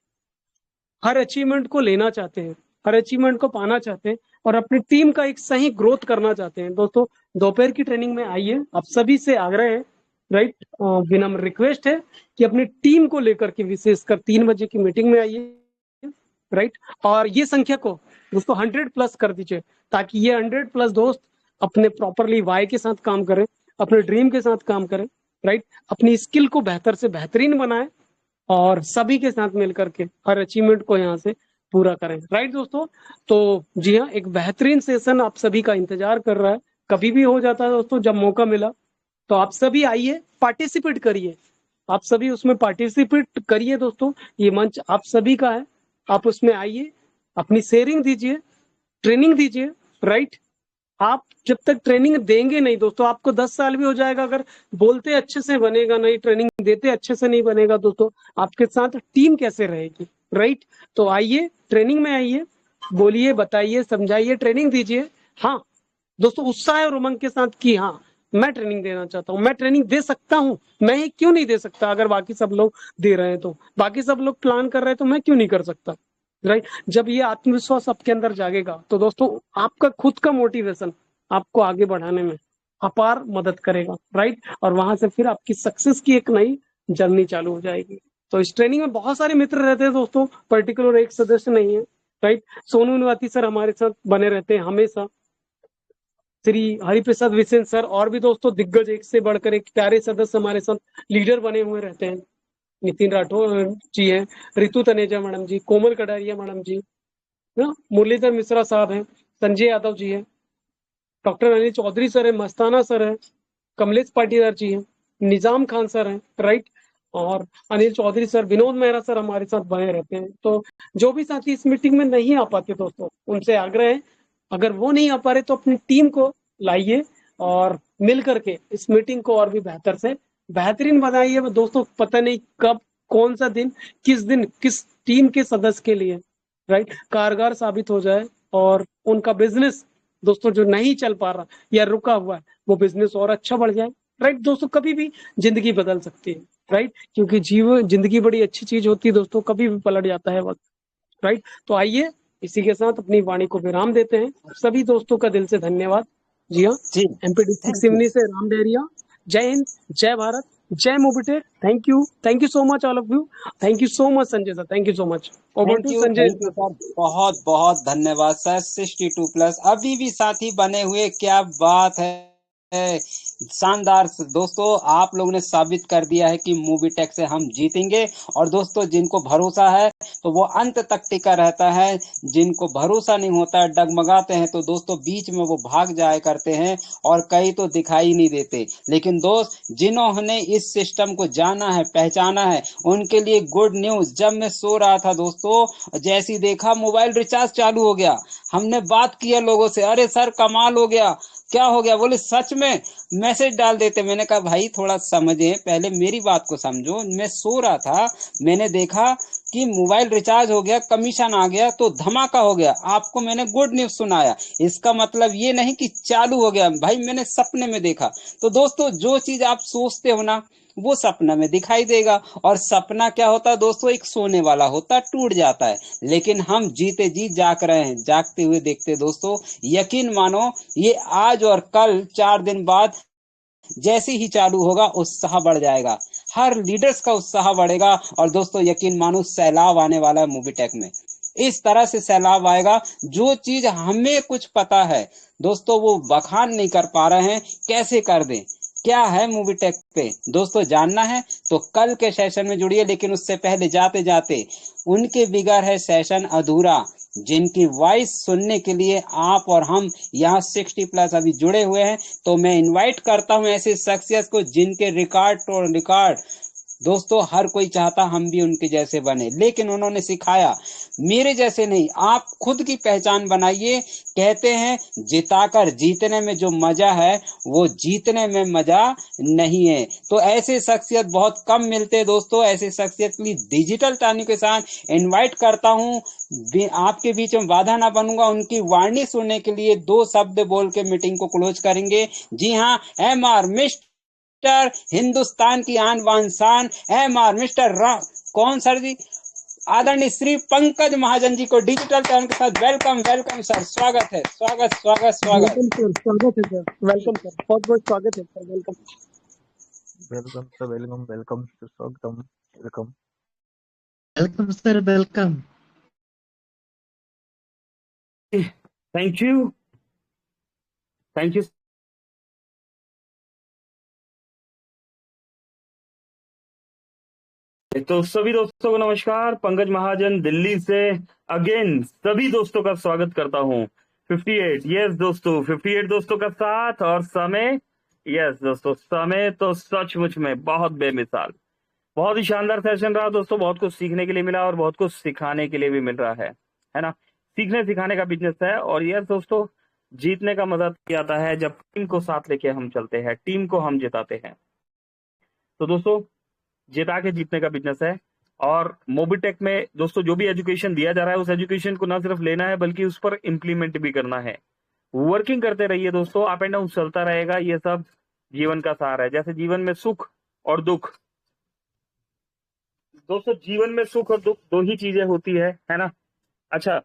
हर अचीवमेंट को लेना चाहते हैं, हर अचीवमेंट को पाना चाहते हैं, और अपनी टीम का एक सही ग्रोथ करना चाहते हैं दोस्तों, दोपहर की ट्रेनिंग में आइए। आप सभी से आग्रह है, राइट, विनम्र रिक्वेस्ट है कि अपनी टीम को लेकर के विशेषकर 3 बजे की मीटिंग में आइए, राइट। और ये संख्या को दोस्तों 100+ कर दीजिए, ताकि ये 100+ दोस्त अपने प्रॉपरली वाई के साथ काम करें, अपने ड्रीम के साथ काम करें, राइट, अपनी स्किल को बेहतर से बेहतरीन बनाए, और सभी के साथ मिलकर के हर अचीवमेंट को यहाँ से पूरा करें, राइट दोस्तों। तो जी हाँ, एक बेहतरीन सेशन आप सभी का इंतजार कर रहा है, कभी भी हो जाता है दोस्तों जब मौका मिला। तो आप सभी आइए, पार्टिसिपेट करिए, आप सभी उसमें पार्टिसिपेट करिए दोस्तों, ये मंच आप सभी का है। आप उसमें आइए, अपनी शेयरिंग दीजिए, ट्रेनिंग दीजिए, राइट। आप जब तक ट्रेनिंग देंगे नहीं दोस्तों, आपको 10 साल भी हो जाएगा, अगर बोलते अच्छे से बनेगा नहीं, ट्रेनिंग देते अच्छे से नहीं बनेगा दोस्तों, आपके साथ टीम कैसे रहेगी, राइट। तो आइए, ट्रेनिंग में आइए, बोलिए, बताइए, समझाइए, ट्रेनिंग दीजिए। हाँ दोस्तों, उत्साह और उमंग के साथ कि हाँ मैं ट्रेनिंग देना चाहता हूँ, मैं ट्रेनिंग दे सकता हूँ, मैं ही क्यों नहीं दे सकता। अगर बाकी सब लोग दे रहे हैं, तो बाकी सब लोग प्लान कर रहे हैं, तो मैं क्यों नहीं कर सकता, राइट। जब ये आत्मविश्वास आपके अंदर जागेगा, तो दोस्तों आपका खुद का मोटिवेशन आपको आगे बढ़ाने में अपार मदद करेगा, राइट। और वहां से फिर आपकी सक्सेस की एक नई जर्नी चालू हो जाएगी। तो इस ट्रेनिंग में बहुत सारे मित्र रहते हैं दोस्तों, पर्टिकुलर एक सदस्य नहीं है, राइट। सोनू निवाती सर हमारे साथ बने रहते हैं हमेशा, श्री हरिप्रसाद बिसेन सर, और भी दोस्तों दिग्गज, एक से बढ़कर एक प्यारे सदस्य हमारे साथ लीडर बने हुए रहते हैं। नितिन राठौर जी हैं, रितु तनेजा मैडम जी, कोमल कटारिया मैडम जी, ना, मुरलीधर मिश्रा साहब हैं, संजय यादव जी हैं, डॉक्टर अनिल चौधरी सर है, मस्ताना सर है, कमलेश पाटीदार जी हैं, निजाम खान सर हैं, राइट। और अनिल चौधरी सर, विनोद मेहरा सर हमारे साथ बने रहते हैं। तो जो भी साथी इस मीटिंग में नहीं आ पाते दोस्तों, उनसे आग्रह है, अगर वो नहीं आ पा रहे तो अपनी टीम को लाइए, और मिल करके इस मीटिंग को और भी बेहतर से बेहतरीन बनाइए दोस्तों। पता नहीं कब कौन सा दिन किस टीम के सदस्य के लिए राइट कारगर साबित हो जाए और उनका बिजनेस दोस्तों जो नहीं चल पा रहा या रुका हुआ है वो बिजनेस और अच्छा बढ़ जाए। राइट दोस्तों, कभी भी जिंदगी बदल सकती है। राइट, क्योंकि जिंदगी बड़ी अच्छी चीज होती है दोस्तों, कभी भी पलट जाता है वक्त। राइट, तो आइए इसी के साथ अपनी वाणी को विराम देते हैं। सभी दोस्तों का दिल से धन्यवाद। जी हाँ, जी, MP district thank you. Seoni से राम डेरिया। जय हिंद, जय भारत, जय Mobitech. Thank you so much all of you. Thank you so much Sanjay sir, thank you so much. Over to Sanjay. Thank you sir, बहुत बहुत धन्यवाद सर। 62+ अभी भी साथी बने हुए, क्या बात है। शानदार दोस्तों, आप लोगों ने साबित कर दिया है कि मूवी टेक से हम जीतेंगे। और दोस्तों, जिनको भरोसा है तो वो अंत तक टिका रहता है, जिनको भरोसा नहीं होता है, डगमगाते हैं, तो दोस्तों बीच में वो भाग जाया करते हैं और कई तो दिखाई नहीं देते। लेकिन दोस्त, जिन्होंने इस सिस्टम को जाना है, पहचाना है, उनके लिए गुड न्यूज। जब मैं सो रहा था दोस्तों, जैसे ही देखा मोबाइल रिचार्ज चालू हो गया, हमने बात किया लोगों से, अरे सर कमाल हो गया, क्या हो गया, बोले सच में। मैसेज डाल देते। मैंने कहा भाई थोड़ा समझे, पहले मेरी बात को समझो। मैं सो रहा था, मैंने देखा कि मोबाइल रिचार्ज हो गया, कमीशन आ गया, तो धमाका हो गया। आपको मैंने गुड न्यूज सुनाया, इसका मतलब ये नहीं कि चालू हो गया भाई, मैंने सपने में देखा। तो दोस्तों, जो चीज आप सोचते हो ना, वो सपना में दिखाई देगा। और सपना क्या होता है दोस्तों, एक सोने वाला होता, टूट जाता है। लेकिन हम जीते जी जाग रहे हैं, जागते हुए देखते दोस्तों। यकीन मानो, ये आज और कल 4 दिन बाद जैसे ही चालू होगा, उत्साह बढ़ जाएगा, हर लीडर्स का उत्साह बढ़ेगा। और दोस्तों यकीन मानो, सैलाब आने वाला है मूवी टेक में। इस तरह से सैलाब आएगा, जो चीज हमें कुछ पता है दोस्तों, वो बखान नहीं कर पा रहे हैं, कैसे कर दें। क्या है मूवी टेक पे दोस्तों, जानना है तो कल के सेशन में जुड़िए। लेकिन उससे पहले जाते जाते, उनके बिगड़ है सेशन अधूरा, जिनकी वॉइस सुनने के लिए आप और हम यहाँ 60+ अभी जुड़े हुए हैं। तो मैं इनवाइट करता हूं ऐसे शख्सियत को जिनके रिकॉर्ड तो रिकॉर्ड दोस्तों हर कोई चाहता हम भी उनके जैसे बने, लेकिन उन्होंने सिखाया मेरे जैसे नहीं, आप खुद की पहचान बनाइए। कहते हैं जिताकर जीतने में जो मजा है, वो जीतने में मजा नहीं है। तो ऐसे शख्सियत बहुत कम मिलते हैं दोस्तों। ऐसे शख्सियत के लिए डिजिटल टानी के साथ इनवाइट करता हूं। आपके बीच में बाधा ना बनूंगा। उनकी वाणी सुनने के लिए 2 शब्द बोल के मीटिंग को क्लोज करेंगे। जी हाँ, MR मिस्टर हिंदुस्तान की आन बान शान, MR मिस्टर कौन सर जी, आदरणीय श्री पंकज महाजन जी को डिजिटल टर्न के साथ वेलकम वेलकम सर। स्वागत है, स्वागत स्वागत स्वागत। वेलकम सर, स्वागत है सर, वेलकम सर, बहुत बहुत स्वागत है sir, welcome. Welcome sir, welcome welcome, स्वागतम, welcome. Welcome sir, welcome. Thank you, thank you. तो सभी दोस्तों को नमस्कार, पंकज महाजन दिल्ली से अगेन सभी दोस्तों का स्वागत करता हूं। 58, यस दोस्तों, 58 दोस्तों का साथ और समय, यस दोस्तों, समय तो सचमुच में बहुत बेमिसाल, बहुत ही शानदार सेशन रहा दोस्तों। बहुत कुछ सीखने के लिए मिला और बहुत कुछ सिखाने के लिए भी मिल रहा है ना। सीखने सिखाने का बिजनेस है। और यस दोस्तों, जीतने का मजा तभी आता है जब टीम को साथ लेके हम चलते हैं, टीम को हम जिताते हैं। तो दोस्तों, जिता के जीतने का बिजनेस है। और मोबिटेक में दोस्तों जो भी एजुकेशन दिया जा रहा है, उस एजुकेशन को ना सिर्फ लेना है बल्कि उस पर इम्प्लीमेंट भी करना है। वर्किंग करते रहिए दोस्तों, अप एंड डाउन चलता रहेगा, ये सब जीवन का सार है। जैसे जीवन में सुख और दुख दोस्तों, जीवन में सुख और दुख 2 ही चीजें होती है ना। अच्छा,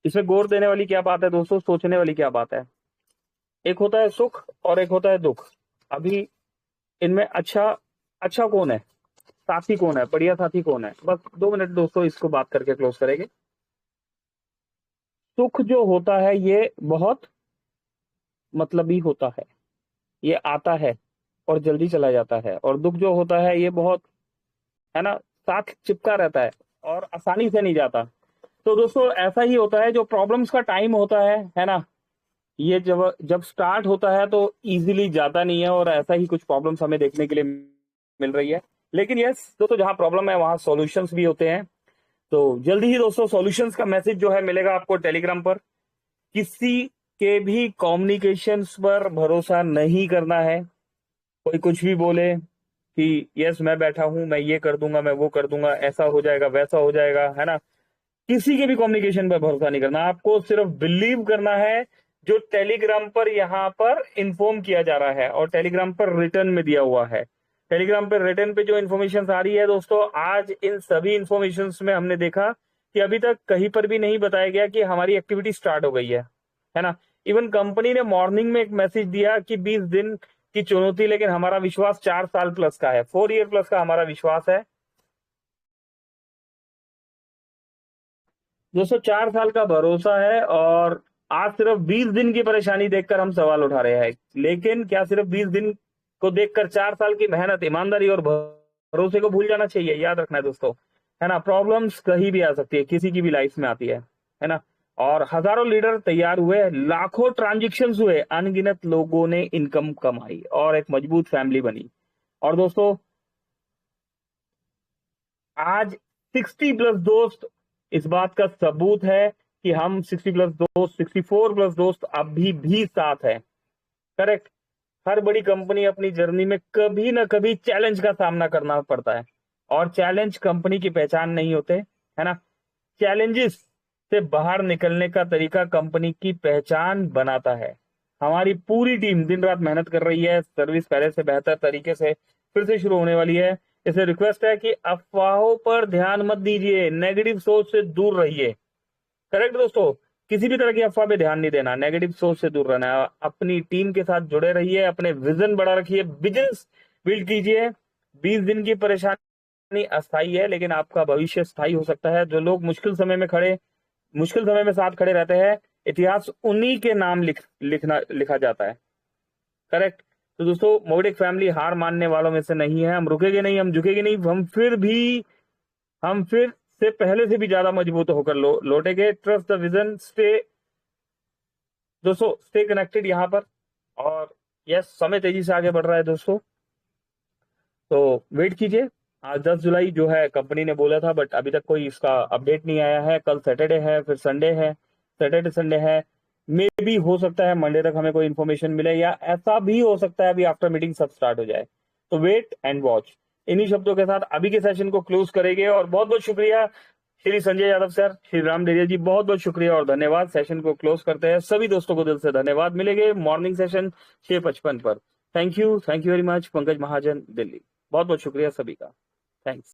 इसमें गौर देने वाली क्या बात है दोस्तों, सोचने वाली क्या बात है। एक होता है सुख और एक होता है दुख। अभी इनमें अच्छा कौन है, साथी कौन है, बढ़िया साथी कौन है, बस 2 मिनट दोस्तों इसको बात करके क्लोज करेंगे। सुख जो होता है ये बहुत मतलबी होता है, ये आता है और जल्दी चला जाता है। और दुख जो होता है ये बहुत, है ना, साथ चिपका रहता है और आसानी से नहीं जाता। तो दोस्तों ऐसा ही होता है, जो प्रॉब्लम्स का टाइम होता है ना, ये जब स्टार्ट होता है तो इजीली जाता नहीं है। और ऐसा ही कुछ प्रॉब्लम्स हमें देखने के लिए मिल रही है। लेकिन यस दोस्तों, जहां प्रॉब्लम है वहां सॉल्यूशंस भी होते हैं। तो जल्दी ही दोस्तों सॉल्यूशंस का मैसेज जो है मिलेगा आपको टेलीग्राम पर। किसी के भी कम्युनिकेशंस पर भरोसा नहीं करना है। कोई कुछ भी बोले, कि यस मैं बैठा हूं, मैं ये कर दूंगा, मैं वो कर दूंगा, ऐसा हो जाएगा, वैसा हो जाएगा, है ना। किसी के भी कम्युनिकेशन पर भरोसा नहीं करना, आपको सिर्फ बिलीव करना है जो टेलीग्राम पर यहाँ पर इन्फॉर्म किया जा रहा है और टेलीग्राम पर रिटर्न में दिया हुआ है। टेलीग्राम पर रिटर्न पे जो इन्फॉर्मेशन आ रही है दोस्तों, आज इन सभी इन्फॉर्मेशन में हमने देखा कि अभी तक कहीं पर भी नहीं बताया गया कि हमारी एक्टिविटी स्टार्ट हो गई है ना। इवन कंपनी ने मॉर्निंग में एक मैसेज दिया कि 20 दिन की चुनौती, लेकिन हमारा विश्वास 4 साल प्लस का है, 4 ईयर प्लस का हमारा विश्वास है दोस्तों, 4 साल का भरोसा है। और आज सिर्फ 20 दिन की परेशानी देखकर हम सवाल उठा रहे हैं, लेकिन क्या सिर्फ 20 दिन को देखकर 4 साल की मेहनत, ईमानदारी और भरोसे को भूल जाना चाहिए? याद रखना है दोस्तों, है ना। प्रॉब्लम्स कहीं भी आ सकती है, किसी की भी लाइफ में आती है ना। और हजारों लीडर तैयार हुए, लाखों ट्रांजेक्शन हुए, अनगिनत लोगों ने इनकम कमाई और एक मजबूत फैमिली बनी। और दोस्तों आज 60 प्लस दोस्त इस बात का सबूत है कि हम 60 प्लस दोस्त, 64 प्लस दोस्त अभी भी साथ है। करेक्ट। हर बड़ी कंपनी अपनी जर्नी में कभी ना कभी चैलेंज का सामना करना पड़ता है और चैलेंज कंपनी की पहचान नहीं होते, है ना। चैलेंजेस से बाहर निकलने का तरीका कंपनी की पहचान बनाता है। हमारी पूरी टीम दिन रात मेहनत कर रही है, सर्विस पहले से बेहतर तरीके से फिर से शुरू होने वाली है। इसे रिक्वेस्ट है कि अफवाहों पर ध्यान मत दीजिए, नेगेटिव सोच से दूर रहिए। करेक्ट दोस्तों, किसी भी तरह की अफवाह पे ध्यान नहीं देना, नेगेटिव सोच से दूर रहना है। अपनी टीम के साथ जुड़े रहिए, अपने विजन बढ़ा रखिए, बिजनेस बिल्ड कीजिए। 20 दिन की परेशानी अस्थायी है, लेकिन आपका भविष्य स्थायी हो सकता है। जो लोग मुश्किल समय में साथ खड़े रहते हैं, इतिहास उन्हीं के नाम लिखा जाता है। करेक्ट। तो दोस्तों, मोडिक फैमिली हार मानने वालों में से नहीं है। हम रुकेंगे नहीं, हम झुकेंगे नहीं, हम फिर से पहले से भी ज्यादा मजबूत होकर लौटेंगे। Trust the vision, stay connected यहाँ पर। और यस, समय तेजी से आगे बढ़ रहा है दोस्तों, तो वेट कीजिए। आज 10 जुलाई जो है कंपनी ने बोला था, बट अभी तक कोई इसका अपडेट नहीं आया है। कल सैटरडे है, फिर संडे है, सैटरडे संडे है, मे भी हो सकता है मंडे तक हमें कोई इन्फॉर्मेशन मिले, या ऐसा भी हो सकता है अभी आफ्टर मीटिंग सब स्टार्ट हो जाए। तो वेट एंड वॉच। इन्हीं शब्दों के साथ अभी के सेशन को क्लोज करेंगे। और बहुत बहुत शुक्रिया श्री संजय यादव सर, श्री राम डेरिया जी, बहुत बहुत शुक्रिया और धन्यवाद। सेशन को क्लोज करते हैं। सभी दोस्तों को दिल से धन्यवाद। मिलेंगे मॉर्निंग सेशन 6:55 पर। Thank you very much. Pankaj Mahajan, Delhi. बहुत बहुत शुक्रिया सभी का। थैंक्स।